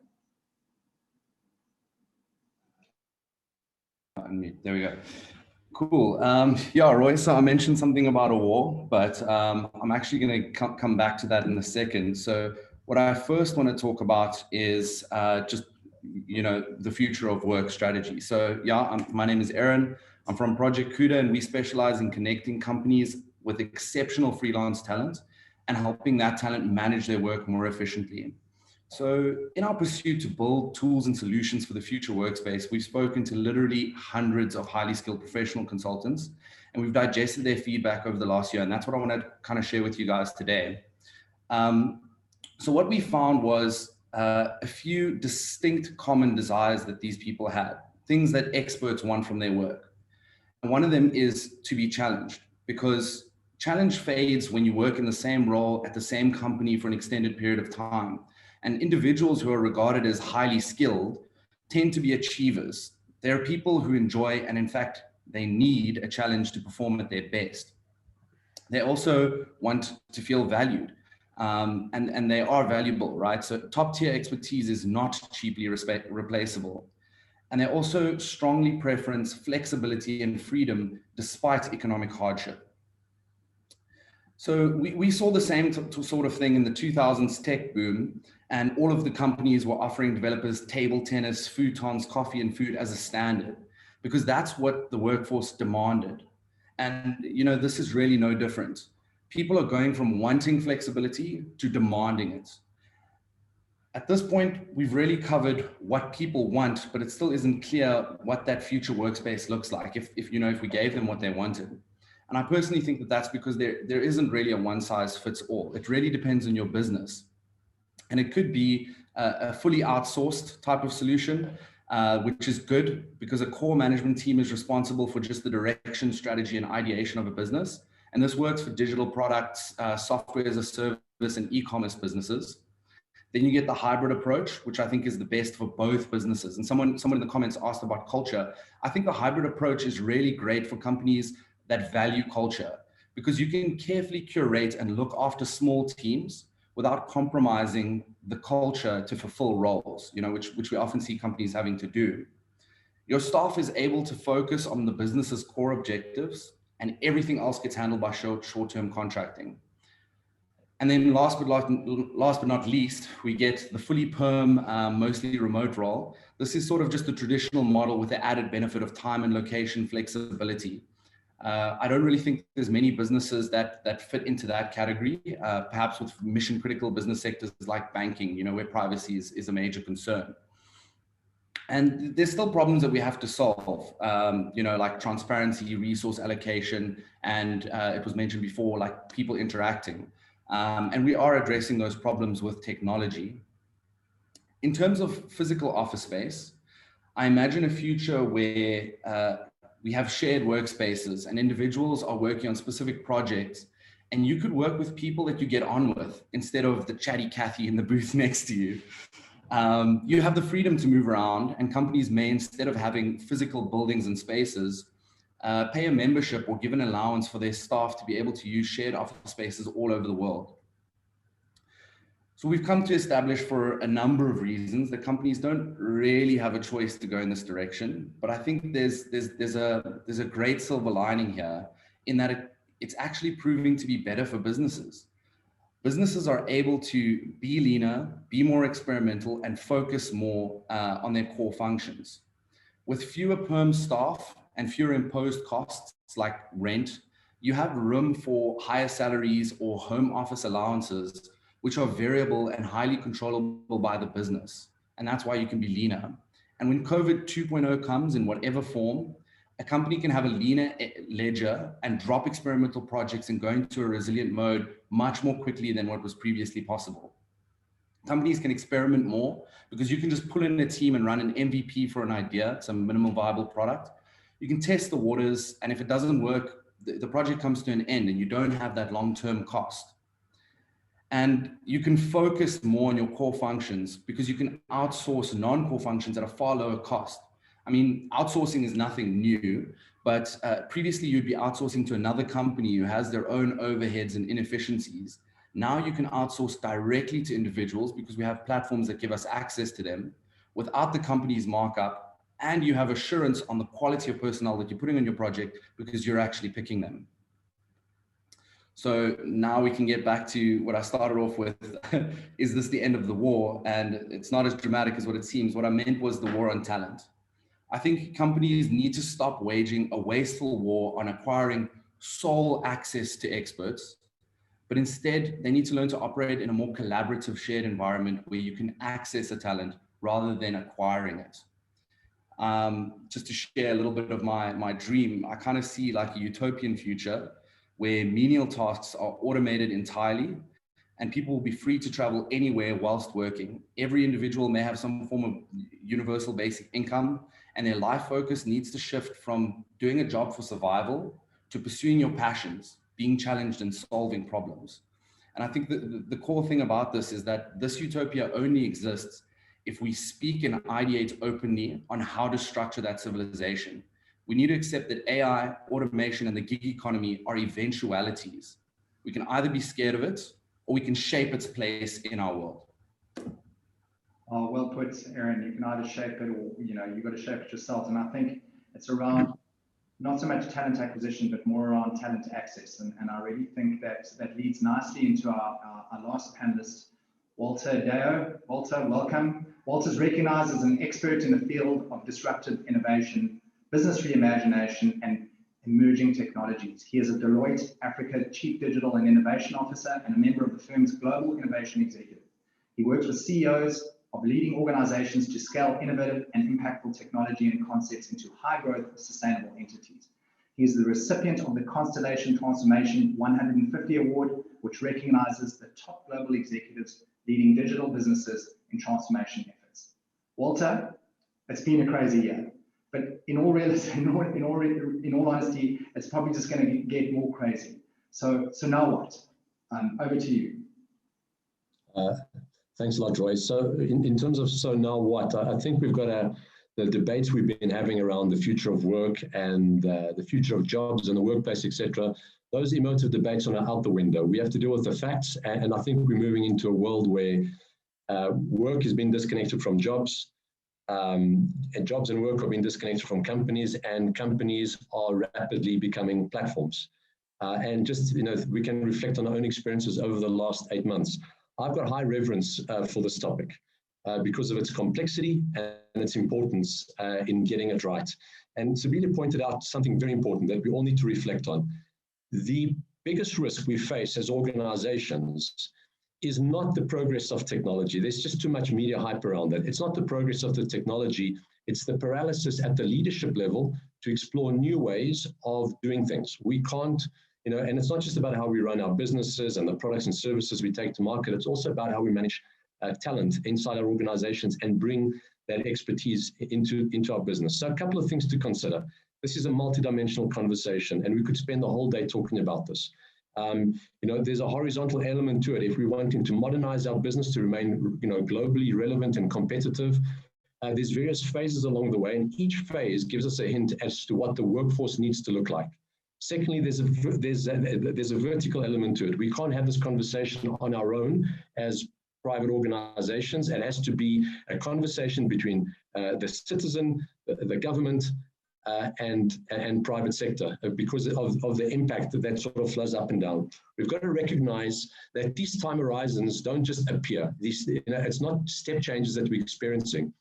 unmute. There we go. Cool. Yeah, Roy, so I mentioned something about a war, but I'm actually going to come back to that in a second. So what I first want to talk about is just, the future of work strategy. So yeah, my name is Aaron. I'm from Project Kooda, and we specialize in connecting companies with exceptional freelance talent and helping that talent manage their work more efficiently. So in our pursuit to build tools and solutions for the future workspace, we've spoken to literally hundreds of highly skilled professional consultants, and we've digested their feedback over the last year. And that's what I want to kind of share with you guys today. So what we found was a few distinct common desires that these people had, things that experts want from their work. And one of them is to be challenged, because challenge fades when you work in the same role at the same company for an extended period of time. And individuals who are regarded as highly skilled tend to be achievers. They're people who enjoy, and in fact, they need a challenge to perform at their best. They also want to feel valued, and they are valuable, right? So top tier expertise is not cheaply replaceable. And they also strongly preference flexibility and freedom despite economic hardship. So we saw the same sort of thing in the 2000s tech boom, and all of the companies were offering developers table tennis, futons, coffee, and food as a standard, because that's what the workforce demanded. And this is really no different. People are going from wanting flexibility to demanding it. At this point, we've really covered what people want, but it still isn't clear what that future workspace looks like if we gave them what they wanted. And I personally think that that's because there isn't really a one size fits all. It really depends on your business. And it could be a fully outsourced type of solution, which is good because a core management team is responsible for just the direction, strategy, and ideation of a business. And this works for digital products, software as a service, and e-commerce businesses. Then you get the hybrid approach, which I think is the best for both businesses. And someone in the comments asked about culture. I think the hybrid approach is really great for companies that value culture, because you can carefully curate and look after small teams without compromising the culture to fulfill roles, which we often see companies having to do. Your staff is able to focus on the business's core objectives, and everything else gets handled by short-term contracting. And then last but not least, we get the fully perm, mostly remote role. This is sort of just the traditional model with the added benefit of time and location flexibility. I don't really think there's many businesses that fit into that category, perhaps with mission critical business sectors like banking, where privacy is a major concern. And there's still problems that we have to solve, like transparency, resource allocation, and it was mentioned before, like people interacting. And we are addressing those problems with technology. In terms of physical office space, I imagine a future where we have shared workspaces and individuals are working on specific projects, and you could work with people that you get on with instead of the chatty Cathy in the booth next to you. You have the freedom to move around, and companies may, instead of having physical buildings and spaces, pay a membership or give an allowance for their staff to be able to use shared office spaces all over the world. So we've come to establish, for a number of reasons, that companies don't really have a choice to go in this direction. But I think there's a great silver lining here, in that it's actually proving to be better for businesses. Businesses are able to be leaner, be more experimental, and focus more on their core functions. With fewer perm staff and fewer imposed costs like rent, you have room for higher salaries or home office allowances, which are variable and highly controllable by the business. And that's why you can be leaner. And when COVID 2.0 comes in whatever form, a company can have a leaner ledger and drop experimental projects and go into a resilient mode much more quickly than what was previously possible. Companies can experiment more because you can just pull in a team and run an MVP for an idea. It's a minimal viable product. You can test the waters, and if it doesn't work, the project comes to an end and you don't have that long-term cost. And you can focus more on your core functions because you can outsource non-core functions at a far lower cost. I mean, outsourcing is nothing new, but previously you'd be outsourcing to another company who has their own overheads and inefficiencies. Now you can outsource directly to individuals because we have platforms that give us access to them without the company's markup and you have assurance on the quality of personnel that you're putting on your project because you're actually picking them. So now we can get back to what I started off with. Is this the end of the war? And it's not as dramatic as what it seems. What I meant was the war on talent. I think companies need to stop waging a wasteful war on acquiring sole access to experts, but instead they need to learn to operate in a more collaborative, shared environment where you can access a talent rather than acquiring it. Just to share a little bit of my dream, I kind of see like a utopian future where menial tasks are automated entirely and people will be free to travel anywhere whilst working. Every individual may have some form of universal basic income, and their life focus needs to shift from doing a job for survival to pursuing your passions, being challenged and solving problems. And I think that the core thing about this is that this utopia only exists if we speak and ideate openly on how to structure that civilization. We need to accept that AI, automation, and the gig economy are eventualities. We can either be scared of it or we can shape its place in our world. Oh, well put, Aaron. You can either shape it or, you've got to shape it yourselves. And I think it's around not so much talent acquisition, but more around talent access. And I really think that leads nicely into our last panelist, Walter Deo. Walter, welcome. Walter's recognized as an expert in the field of disruptive innovation, business reimagination, and emerging technologies. He is a Deloitte Africa Chief Digital and Innovation Officer and a member of the firm's Global Innovation Executive. He works with CEOs of leading organizations to scale innovative and impactful technology and concepts into high-growth, sustainable entities. He is the recipient of the Constellation Transformation 150 Award, which recognizes the top global executives leading digital businesses in transformation efforts. Walter, it's been a crazy year. But in all honesty, it's probably just going to get more crazy. So now what? Over to you. Thanks a lot, Roy. So in terms of so now what, I think we've got the debates we've been having around the future of work and the future of jobs and the workplace, etc. Those emotive debates are out the window. We have to deal with the facts, and I think we're moving into a world where work has been disconnected from jobs. And jobs and work are being disconnected from companies, and companies are rapidly becoming platforms. And just, we can reflect on our own experiences over the last 8 months. I've got high reverence for this topic because of its complexity and its importance in getting it right. And Sabine pointed out something very important that we all need to reflect on. The biggest risk we face as organizations is not the progress of technology. There's just too much media hype around that. It's not the progress of the technology. It's the paralysis at the leadership level to explore new ways of doing things. We can't, and it's not just about how we run our businesses and the products and services we take to market. It's also about how we manage talent inside our organizations and bring that expertise into our business. So a couple of things to consider. This is a multidimensional conversation, and we could spend the whole day talking about this. There's a horizontal element to it. If we're wanting to modernize our business to remain, globally relevant and competitive, there's various phases along the way, and each phase gives us a hint as to what the workforce needs to look like. Secondly, there's a vertical element to it. We can't have this conversation on our own as private organizations. It has to be a conversation between the citizen, the government, and private sector because of the impact that sort of flows up and down. We've got to recognize that these time horizons don't just appear. It's not step changes that we're experiencing.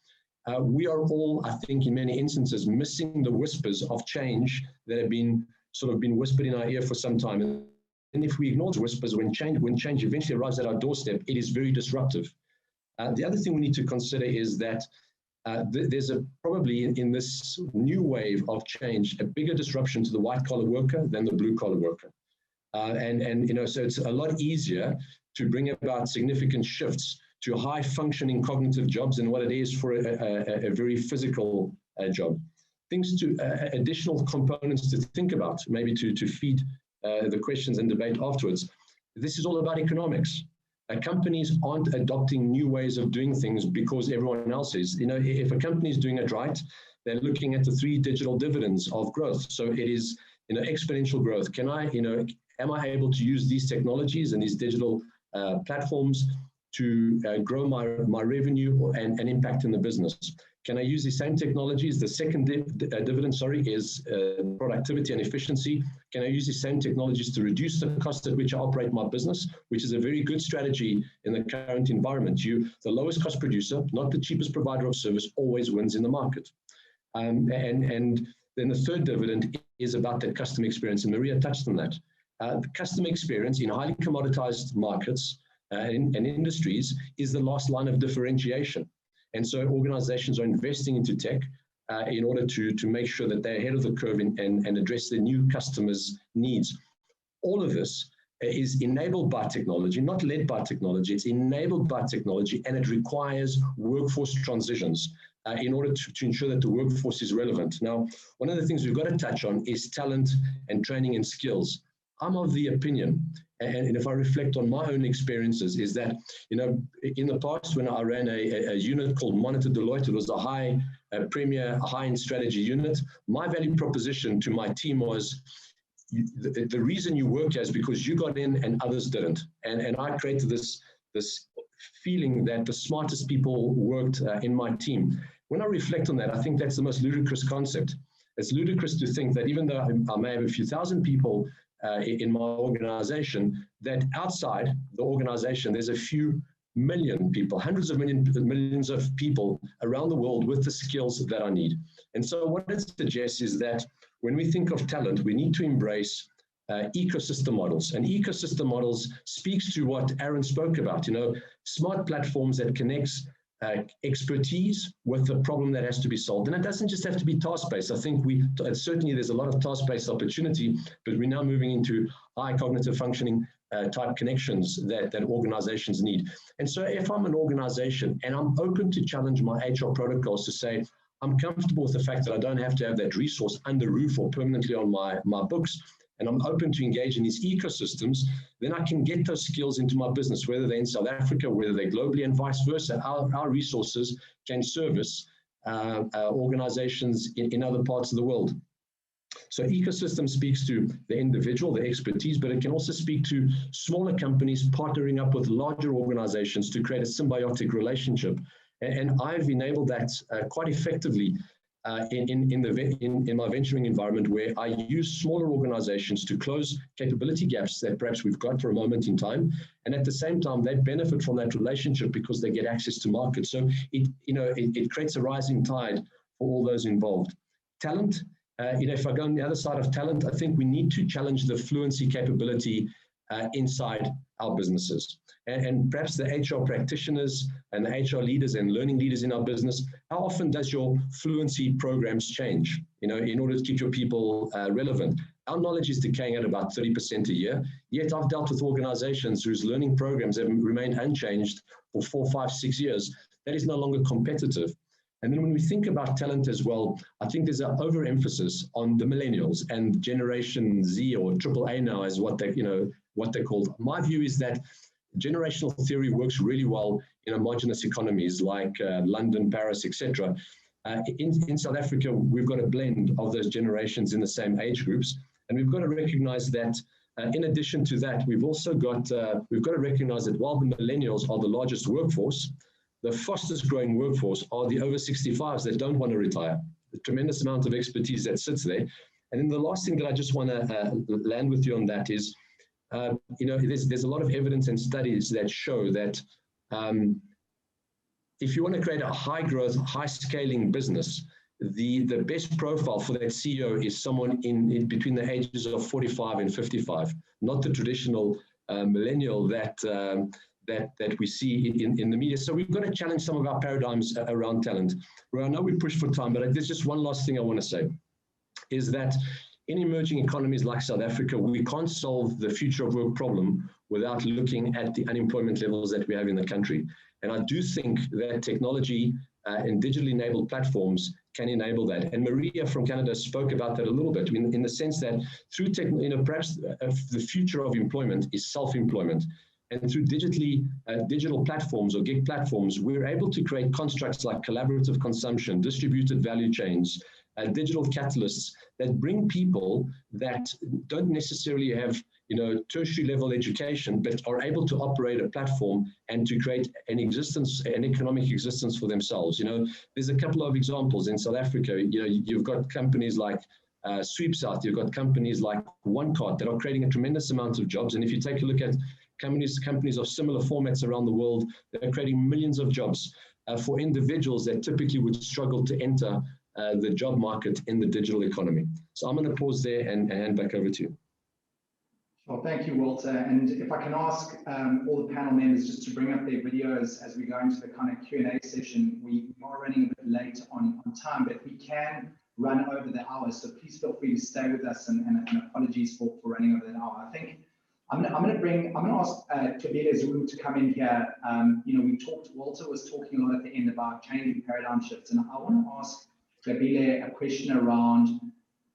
We are all, I think, in many instances, missing the whispers of change that have been whispered in our ear for some time. And if we ignore the whispers, when change eventually arrives at our doorstep, it is very disruptive. The other thing we need to consider is that there's probably in this new wave of change, a bigger disruption to the white-collar worker than the blue-collar worker. So it's a lot easier to bring about significant shifts to high-functioning cognitive jobs than what it is for a very physical job. Additional components to think about, maybe to feed the questions and debate afterwards. This is all about economics. Companies aren't adopting new ways of doing things because everyone else is. If a company is doing it right, they're looking at the 3 digital dividends of growth. So it is, exponential growth. Am I able to use these technologies and these digital platforms to grow my revenue and impact in the business? Can I use the same technologies? The second dividend, is productivity and efficiency. Can I use the same technologies to reduce the cost at which I operate my business, which is a very good strategy in the current environment. The lowest cost producer, not the cheapest provider of service, always wins in the market. And then the third dividend is about that customer experience, and Maria touched on that. The customer experience in highly commoditized markets and industries is the last line of differentiation. And so organizations are investing into tech in order to make sure that they're ahead of the curve and address their new customers' needs. All of this is enabled by technology, not led by technology. It's enabled by technology, and it requires workforce transitions in order to ensure that the workforce is relevant. Now, one of the things we've got to touch on is talent and training and skills. I'm of the opinion, and if I reflect on my own experiences, is that, in the past when I ran a unit called Monitor Deloitte, it was a premier high-end strategy unit. My value proposition to my team was, the reason you work here is because you got in and others didn't. And I created this feeling that the smartest people worked in my team. When I reflect on that, I think that's the most ludicrous concept. It's ludicrous to think that even though I may have a few thousand people in my organization, that outside the organization, there's a few million people, hundreds of millions of people around the world with the skills that I need. And so what it suggests is that when we think of talent, we need to embrace ecosystem models. And ecosystem models speaks to what Aaron spoke about, smart platforms that connects expertise with the problem that has to be solved. And it doesn't just have to be task-based. I think certainly there's a lot of task-based opportunity, but we're now moving into high cognitive functioning type connections that organizations need. And so if I'm an organization and I'm open to challenge my HR protocols to say, I'm comfortable with the fact that I don't have to have that resource under roof or permanently on my books, and I'm open to engage in these ecosystems, then I can get those skills into my business, whether they're in South Africa, whether they're globally, and vice versa. Our resources can service organizations in other parts of the world. So ecosystem speaks to the individual, the expertise, but it can also speak to smaller companies partnering up with larger organizations to create a symbiotic relationship. And I've enabled that quite effectively in my venturing environment, where I use smaller organizations to close capability gaps that perhaps we've got for a moment in time, and at the same time they benefit from that relationship because they get access to market. So it creates a rising tide for all those involved. Talent, if I go on the other side of talent, I think we need to challenge the fluency capability inside our businesses. And perhaps the HR practitioners and the HR leaders and learning leaders in our business, how often does your fluency programs change, in order to keep your people relevant? Our knowledge is decaying at about 30% a year, yet I've dealt with organizations whose learning programs have remained unchanged for 4, 5, 6 years. That is no longer competitive. And then when we think about talent as well, I think there's an overemphasis on the millennials and Generation Z, or AAA now is what they're called. My view is that generational theory works really well in homogenous economies like London, Paris, etc. In South Africa, we've got a blend of those generations in the same age groups, and we've got to recognize that. In addition to that, we've got to recognize that while the millennials are the largest workforce, the fastest growing workforce are the over 65s that don't want to retire. The tremendous amount of expertise that sits there. And then the last thing that I just want to land with you on that is, there's a lot of evidence and studies that show that if you want to create a high growth, high scaling business, the best profile for that CEO is someone in between the ages of 45 and 55, not the traditional millennial that we see in the media. So we've got to challenge some of our paradigms around talent. Well, I know we push for time, but there's just one last thing I want to say, is that in emerging economies like South Africa, we can't solve the future of work problem without looking at the unemployment levels that we have in the country. And I do think that technology and digitally enabled platforms can enable that. And Maria from Canada spoke about that a little bit, in the sense that through perhaps the future of employment is self-employment. And through digital platforms or gig platforms, we're able to create constructs like collaborative consumption, distributed value chains, digital catalysts that bring people that don't necessarily have tertiary level education, but are able to operate a platform and to create an economic existence for themselves. There's a couple of examples in South Africa. You've got companies like Sweeps Out, you've got companies like OneCart that are creating a tremendous amount of jobs. And if you take a look at companies of similar formats around the world, they're creating millions of jobs for individuals that typically would struggle to enter the job market in the digital economy. So I'm going to pause there and hand back over to you. Well, thank you, Walter. And if I can ask all the panel members just to bring up their videos as we go into the kind of Q&A session. We are running a bit late on time, but we can run over the hour. So please feel free to stay with us, and apologies for running over that hour. I think I'm going to ask Kabila Zulu to come in here. Walter was talking a lot at the end about changing paradigm shifts, and I want to ask Kabila a question around,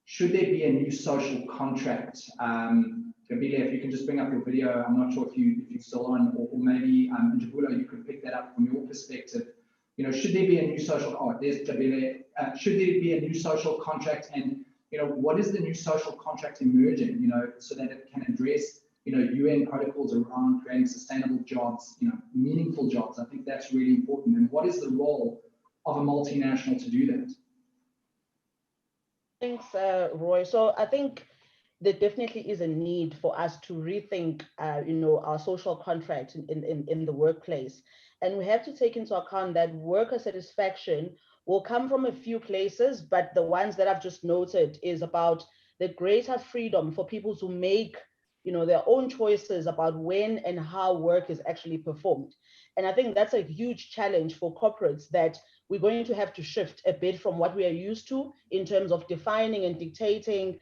should there be a new social contract? Kabila, if you can just bring up your video. I'm not sure if you're still on, or maybe Njabulo, you could pick that up from your perspective. Should there be a new social? Oh, there's Kabila. Should there be a new social contract? And what is the new social contract emerging? So that it can address UN protocols around creating sustainable jobs, meaningful jobs. I think that's really important. And what is the role of a multinational to do that? Thanks, Roy. So I think there definitely is a need for us to rethink, our social contract in the workplace. And we have to take into account that worker satisfaction will come from a few places, but the ones that I've just noted is about the greater freedom for people to make their own choices about when and how work is actually performed. And I think that's a huge challenge for corporates, that we're going to have to shift a bit from what we are used to in terms of defining and dictating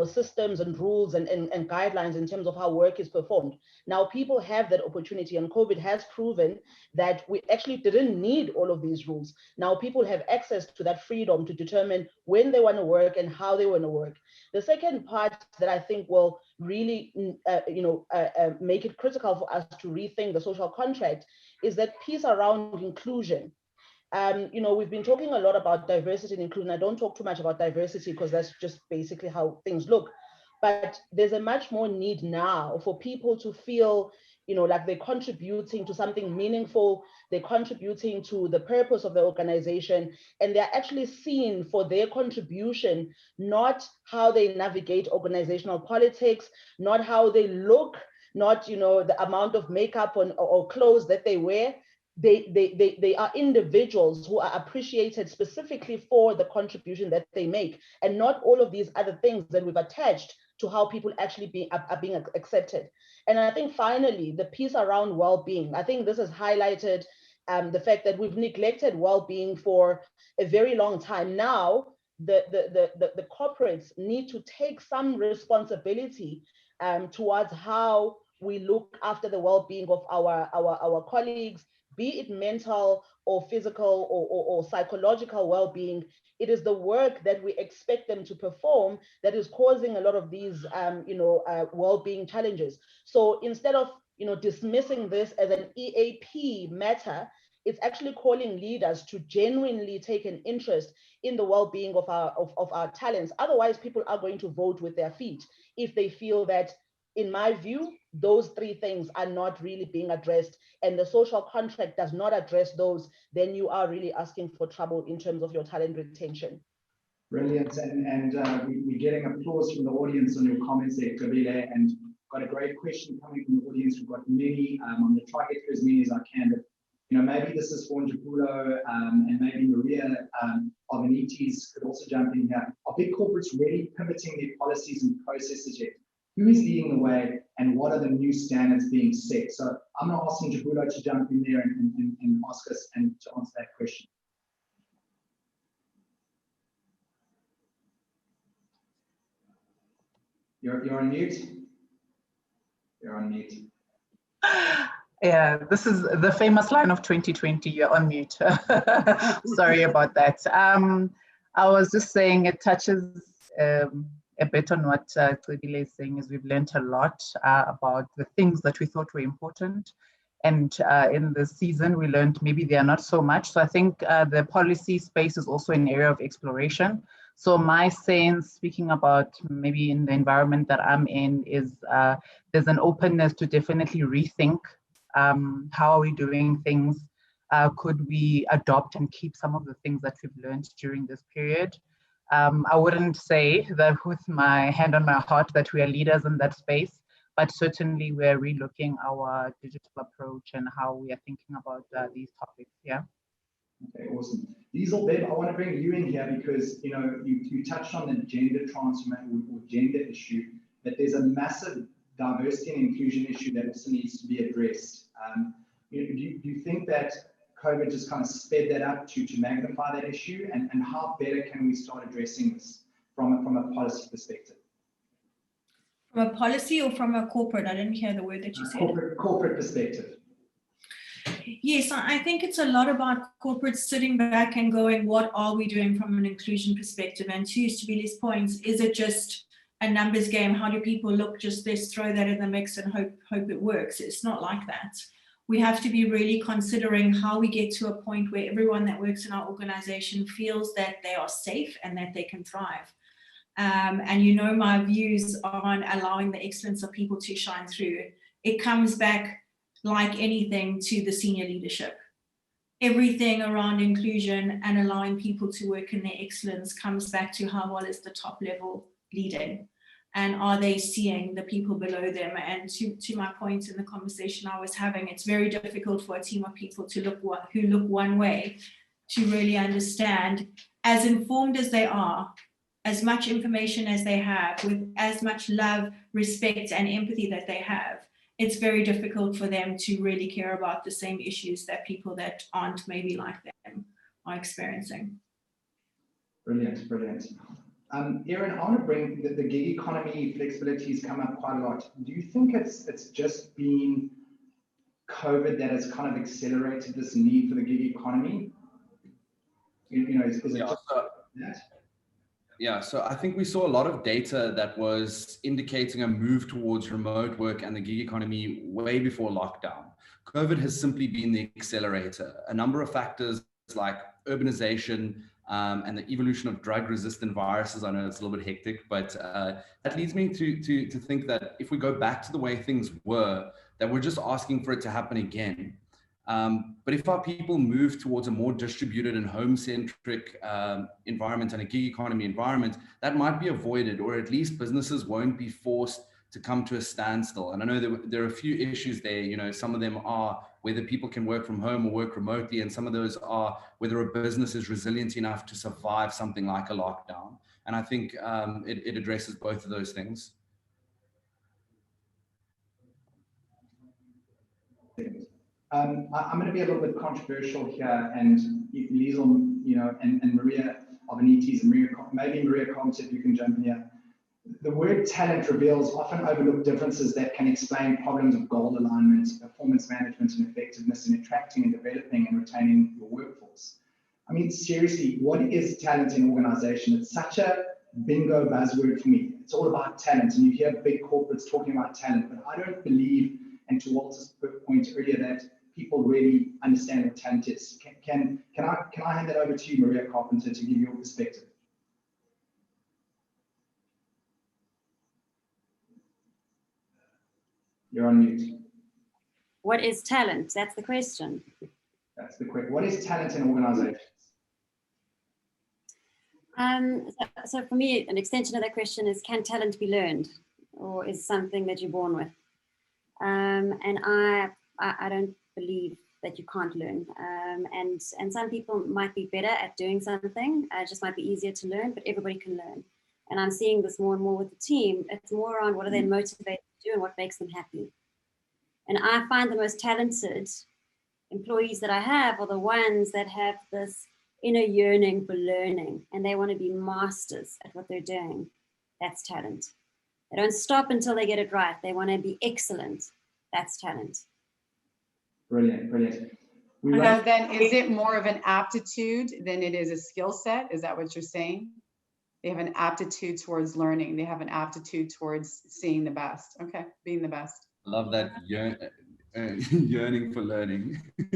systems and rules and guidelines in terms of how work is performed. Now people have that opportunity, and COVID has proven that we actually didn't need all of these rules. Now people have access to that freedom to determine when they want to work and how they want to work. The second part that I think will really make it critical for us to rethink the social contract is that piece around inclusion. We've been talking a lot about diversity and inclusion. I don't talk too much about diversity because that's just basically how things look. But there's a much more need now for people to feel, like they're contributing to something meaningful, they're contributing to the purpose of the organization, and they're actually seen for their contribution, not how they navigate organizational politics, not how they look, not the amount of makeup or clothes that they wear. They are individuals who are appreciated specifically for the contribution that they make, and not all of these other things that we've attached to how people actually are being accepted. And I think finally, the piece around well-being, I think this has highlighted the fact that we've neglected well-being for a very long time. Now, the corporates need to take some responsibility towards how we look after the well-being of our colleagues, be it mental or physical or psychological well-being. It is the work that we expect them to perform that is causing a lot of these well-being challenges. So instead of dismissing this as an EAP matter, it's actually calling leaders to genuinely take an interest in the well-being of our talents. Otherwise, people are going to vote with their feet if they feel that, in my view, those three things are not really being addressed, and the social contract does not address those, then you are really asking for trouble in terms of your talent retention. Brilliant, and we're getting applause from the audience on your comments there, Kabila, and got a great question coming from the audience. We've got many. I'm going to try to get through as many as I can, but maybe this is for Njabulo, and maybe Maria Avanites could also jump in here. Are big corporates really pivoting their policies and processes yet? Who is leading the way, and what are the new standards being set? So I'm going to ask Njabulo to jump in there and ask us and to answer that question. You're on mute. You're on mute. Yeah, this is the famous line of 2020, you're on mute. Sorry about that. I was just saying it touches a bit on what Kabila is saying, is we've learned a lot about the things that we thought were important. And in the season, we learned maybe they are not so much. So I think the policy space is also an area of exploration. So my sense, speaking about maybe in the environment that I'm in, is there's an openness to definitely rethink how are we doing things. Could we adopt and keep some of the things that we've learned during this period? I wouldn't say that with my hand on my heart that we are leaders in that space, but certainly we're relooking our digital approach and how we are thinking about these topics. Yeah. Okay, awesome. Lieselbert, I want to bring you in here because you touched on the gender transformation or gender issue, that there's a massive diversity and inclusion issue that also needs to be addressed. Do you think that COVID just kind of sped that up to magnify that issue, and how better can we start addressing this from a policy perspective? From a policy or from a corporate? I didn't hear the word that you said. Corporate perspective. Yes, I think it's a lot about corporates sitting back and going, what are we doing from an inclusion perspective? And to Stabili's points, is it just a numbers game? How do people look? Just let's throw that in the mix and hope it works. It's not like that. We have to be really considering how we get to a point where everyone that works in our organization feels that they are safe and that they can thrive. And my views on allowing the excellence of people to shine through. It comes back like anything to the senior leadership. Everything around inclusion and allowing people to work in their excellence comes back to how well is the top level leading, and are they seeing the people below them? And to my point in the conversation I was having, it's very difficult for a team of people to who look one way to really understand, as informed as they are, as much information as they have, with as much love, respect, and empathy that they have. It's very difficult for them to really care about the same issues that people that aren't maybe like them are experiencing. Brilliant, brilliant. Erin, I want to bring the gig economy flexibility has come up quite a lot. Do you think it's just been COVID that has kind of accelerated this need for the gig economy? Is it just that? Yeah, so I think we saw a lot of data that was indicating a move towards remote work and the gig economy way before lockdown. COVID has simply been the accelerator. A number of factors like urbanization and the evolution of drug-resistant viruses. I know it's a little bit hectic, but that leads me to think that if we go back to the way things were, that we're just asking for it to happen again. But if our people move towards a more distributed and home-centric environment and a gig economy environment, that might be avoided, or at least businesses won't be forced to come to a standstill. And I know there are a few issues there. Some of them are whether people can work from home or work remotely, and some of those are whether a business is resilient enough to survive something like a lockdown. And I think it addresses both of those things. I'm going to be a little bit controversial here, and Liesel, and Maria Avanites, and maybe Maria Carpenter, if you can jump in here. The word talent reveals often overlooked differences that can explain problems of goal alignment, performance management, and effectiveness in attracting and developing and retaining your workforce. I mean, seriously, what is talent in organization? It's such a bingo buzzword for me. It's all about talent, and you hear big corporates talking about talent, but I don't believe, and to Walter's point earlier, that people really understand what talent is. Can I hand that over to you, Maria Carpenter, to give your perspective? You're on mute. What is talent? That's the question. That's the question. What is talent in organizations? So for me, an extension of that question is, can talent be learned, or is something that you're born with? And I don't believe that you can't learn. And some people might be better at doing something. It just might be easier to learn, but everybody can learn. And I'm seeing this more and more with the team. It's more around what are they motivated to do and what makes them happy. And I find the most talented employees that I have are the ones that have this inner yearning for learning, and they want to be masters at what they're doing. That's talent. They don't stop until they get it right. They want to be excellent. That's talent. Brilliant, brilliant. So then is it more of an aptitude than it is a skill set? Is that what you're saying? They have an aptitude towards learning. They have an aptitude towards seeing the best. Okay, being the best. I love that. Yearning for learning. But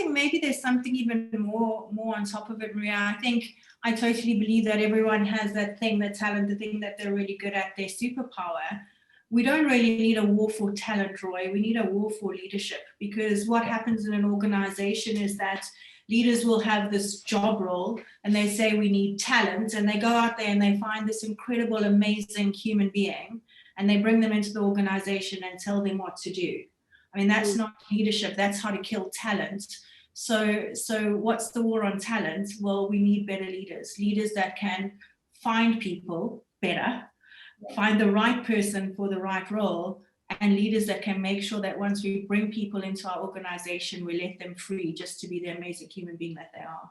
maybe there's something even more on top of it, Maria. I totally believe that everyone has that thing, that talent, the thing that they're really good at, their superpower. We don't really need a war for talent, Roy. We need a war for leadership, because what happens in an organization is that leaders will have this job role and they say we need talent, and they go out there and they find this incredible, amazing human being and they bring them into the organization and tell them what to do. I mean, that's not leadership, that's how to kill talent. So what's the war on talent? Well, we need better leaders that can find people better, find the right person for the right role, and leaders that can make sure that once we bring people into our organization, we let them free just to be the amazing human being that they are.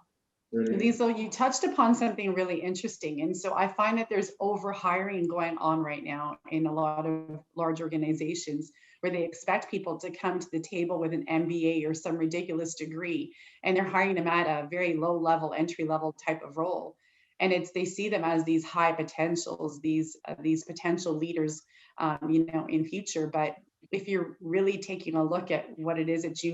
Liesel, you touched upon something really interesting. And so I find that there's over-hiring going on right now in a lot of large organizations, where they expect people to come to the table with an MBA or some ridiculous degree, and they're hiring them at a very low level, entry level type of role. And they see them as these high potentials, these potential leaders, in future. But if you're really taking a look at what it is that you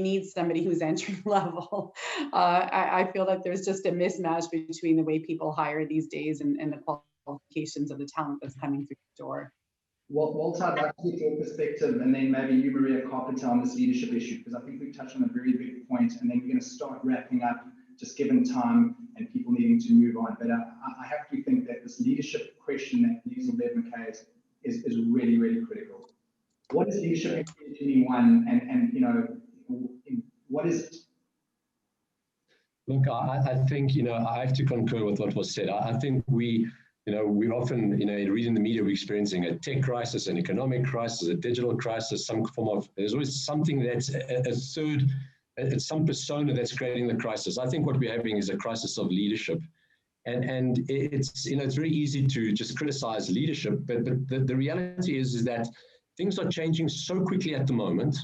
need somebody who's entry level. I feel that there's just a mismatch between the way people hire these days and the qualifications of the talent that's coming through the door. Well, Walter, I'd like to get your perspective, and then maybe you, Maria, Carpenter, on this leadership issue, because I think we've touched on a very big point, and then we're going to start wrapping up, just given time and people needing to move on. But I have to think that this leadership question that Lieselbert Mckay is really, really critical. What is leadership in 2021, and what is it? Look, I think, I have to concur with what was said. I think we often, read in the media, we're experiencing a tech crisis, an economic crisis, a digital crisis, some form of, there's always something that's it's some persona that's creating the crisis. I think what we're having is a crisis of leadership. And it's, it's very easy to just criticize leadership, but the reality is that things are changing so quickly at the moment.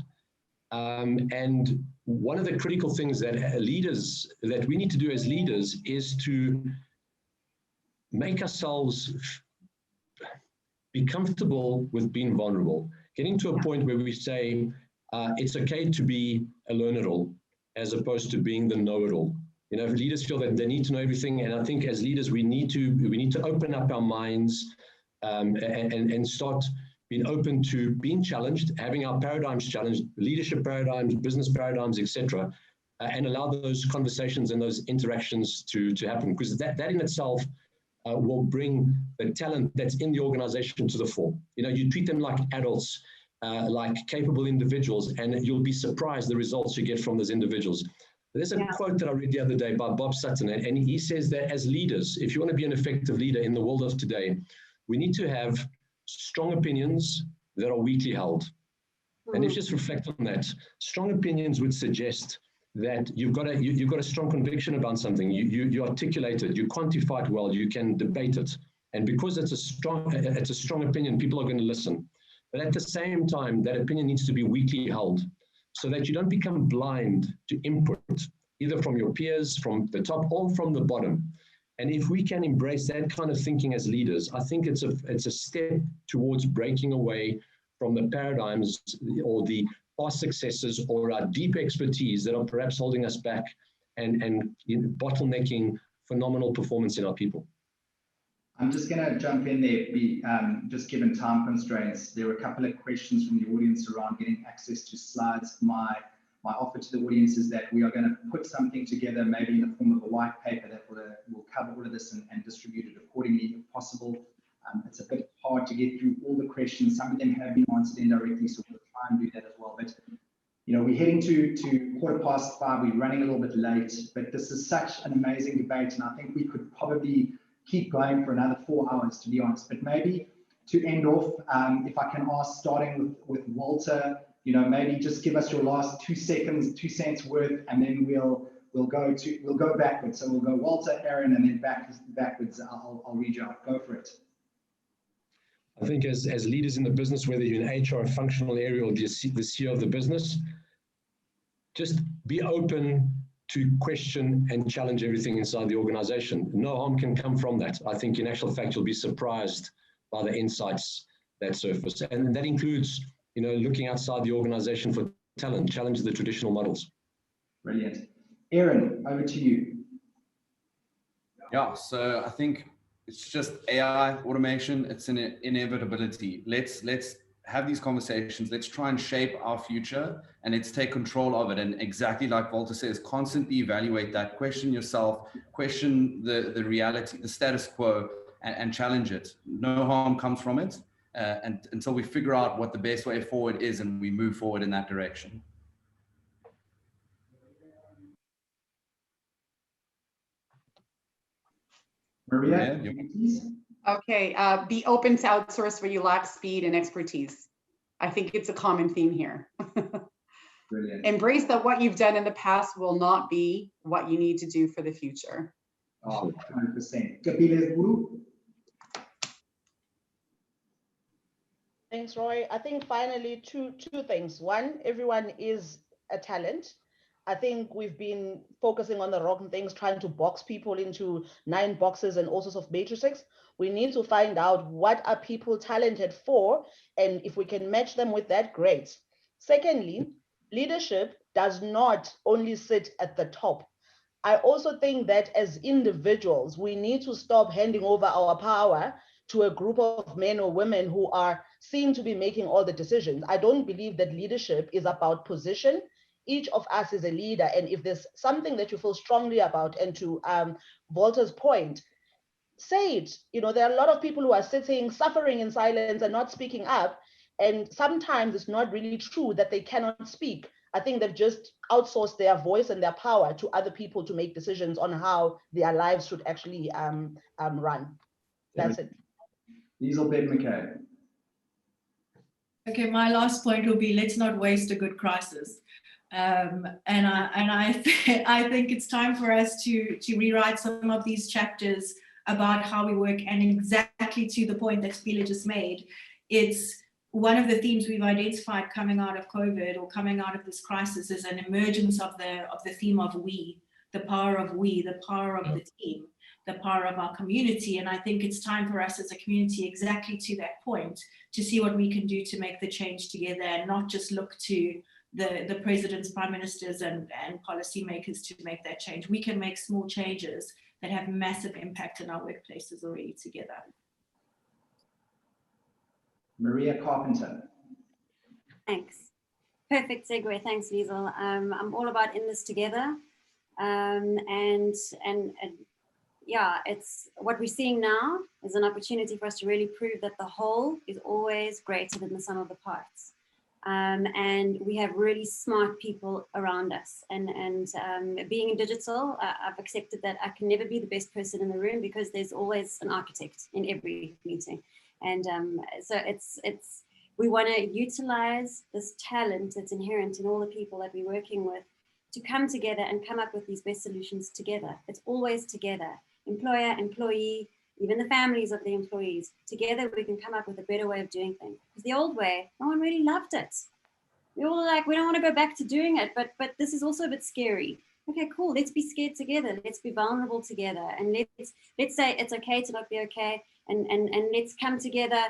And one of the critical things that we need to do as leaders is to make ourselves be comfortable with being vulnerable, getting to a point where we say it's okay to be a learn-it-all as opposed to being the know-it-all. Leaders feel that they need to know everything, and I think as leaders we need to open up our minds and start being open to being challenged, having our paradigms challenged, leadership paradigms, business paradigms, etc., and allow those conversations and those interactions to happen, because that in itself will bring the talent that's in the organization to the fore. You treat them like adults, like capable individuals, and you'll be surprised the results you get from those individuals. There's a quote that I read the other day by Bob Sutton, and he says that as leaders, if you want to be an effective leader in the world of today, we need to have strong opinions that are weakly held. And if you just reflect on that, strong opinions would suggest that you've got a strong conviction about something. You articulate it, you quantify it well, you can debate it. And because it's a strong opinion, people are going to listen. But at the same time, that opinion needs to be weakly held, so that you don't become blind to input, either from your peers, from the top, or from the bottom. And if we can embrace that kind of thinking as leaders, I think it's a step towards breaking away from the paradigms or the past successes or our deep expertise that are perhaps holding us back and bottlenecking phenomenal performance in our people. I'm just going to jump in there, just given time constraints. There were a couple of questions from the audience around getting access to slides. My offer to the audience is that we are going to put something together, maybe in the form of a white paper that will cover all of this and distribute it accordingly if possible. It's a bit hard to get through all the questions. Some of them have been answered indirectly, so we'll try and do that as well. But we're heading to 5:15. We're running a little bit late, but this is such an amazing debate, and I think we could probably keep going for another 4 hours, to be honest. But maybe to end off, if I can ask, starting with Walter, maybe just give us your last 2 seconds, 2 cents worth, and then we'll go backwards. So we'll go Walter, Aaron, and then backwards. I'll read you out. Go for it. I think as leaders in the business, whether you're in HR, functional area, or the CEO of the business, just be open to question and challenge everything inside the organization. No harm can come from that. I think in actual fact, you'll be surprised by the insights that surface. And that includes looking outside the organization for talent, challenge the traditional models. Brilliant. Aaron, over to you. Yeah, so I think it's just AI, automation, it's an inevitability. Let's have these conversations. Let's try and shape our future and let's take control of it. And exactly like Walter says, constantly evaluate that, question yourself, question the reality, the status quo, and challenge it. No harm comes from it. And until we figure out what the best way forward is and we move forward in that direction. Maria, please. Okay, be open to outsource where you lack speed and expertise. I think it's a common theme here. Brilliant. Embrace that what you've done in the past will not be what you need to do for the future. Oh, 100%. Thanks, Roy. I think finally two things. One, everyone is a talent. I think we've been focusing on the wrong things, trying to box people into 9 boxes and all sorts of matrices. We need to find out what are people talented for, and if we can match them with that, great. Secondly, leadership does not only sit at the top. I also think that as individuals, we need to stop handing over our power to a group of men or women who are seen to be making all the decisions. I don't believe that leadership is about position. Each of us is a leader, and if there's something that you feel strongly about, and to Walter's point, say it. There are a lot of people who are sitting, suffering in silence and not speaking up, and sometimes it's not really true that they cannot speak. I think they've just outsourced their voice and their power to other people to make decisions on how their lives should actually run. That's it. Lieselbert Mckay. Okay, my last point will be, let's not waste a good crisis. I think it's time for us to rewrite some of these chapters about how we work, and exactly to the point that Spila just made. It's one of the themes we've identified coming out of COVID or coming out of this crisis is an emergence of the theme of we, the power of we, the power of the team, the power of our community. And I think it's time for us as a community, exactly to that point, to see what we can do to make the change together, and not just look to the presidents, prime ministers, and policymakers to make that change. We can make small changes that have massive impact in our workplaces already together. Maria Carpenter. Thanks. Perfect segue. Thanks, Liesel. I'm all about in this together. And yeah, it's what we're seeing now is an opportunity for us to really prove that the whole is always greater than the sum of the parts. And we have really smart people around us. And being in digital, I've accepted that I can never be the best person in the room, because there's always an architect in every meeting. And so we want to utilize this talent that's inherent in all the people that we're working with to come together and come up with these best solutions together. It's always together. Employer, employee, even the families of the employees. Together we can come up with a better way of doing things. Because the old way, no one really loved it. We all like, we don't want to go back to doing it, but this is also a bit scary. Okay, cool, let's be scared together. Let's be vulnerable together. And let's say it's okay to not be okay. And let's come together,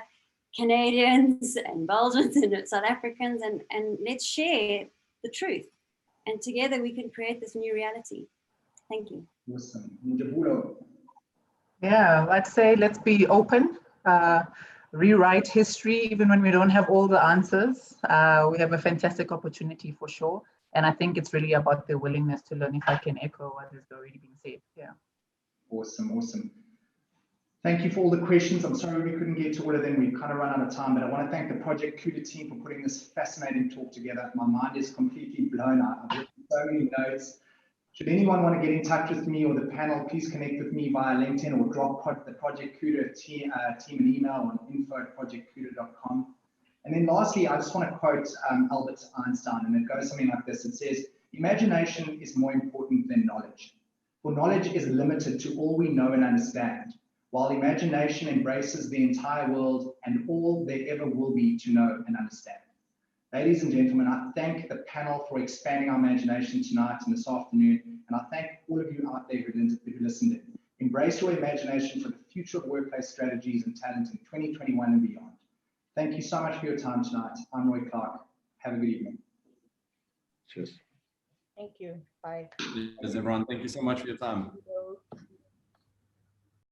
Canadians and Belgians and South Africans, and let's share the truth. And together we can create this new reality. Thank you. Awesome. Yeah, I'd say let's be open, rewrite history, even when we don't have all the answers. We have a fantastic opportunity for sure. And I think it's really about the willingness to learn, if I can echo what has already been said. Yeah. Awesome, awesome. Thank you for all the questions. I'm sorry we couldn't get to all of them. We've kind of run out of time, but I want to thank the Project Kooda team for putting this fascinating talk together. My mind is completely blown out. I've written so many notes. Should anyone want to get in touch with me or the panel, please connect with me via LinkedIn or drop the Project Kooda team an email on info@projectkooda.com. And then lastly, I just want to quote Albert Einstein, and it goes something like this. It says, "Imagination is more important than knowledge, for knowledge is limited to all we know and understand, while imagination embraces the entire world and all there ever will be to know and understand." Ladies and gentlemen, I thank the panel for expanding our imagination tonight and this afternoon, and I thank all of you out there who listened in. Embrace your imagination for the future of workplace strategies and talent in 2021 and beyond. Thank you so much for your time tonight. I'm Roy Clark. Have a good evening. Cheers. Thank you. Bye. Cheers, everyone. Thank you so much for your time.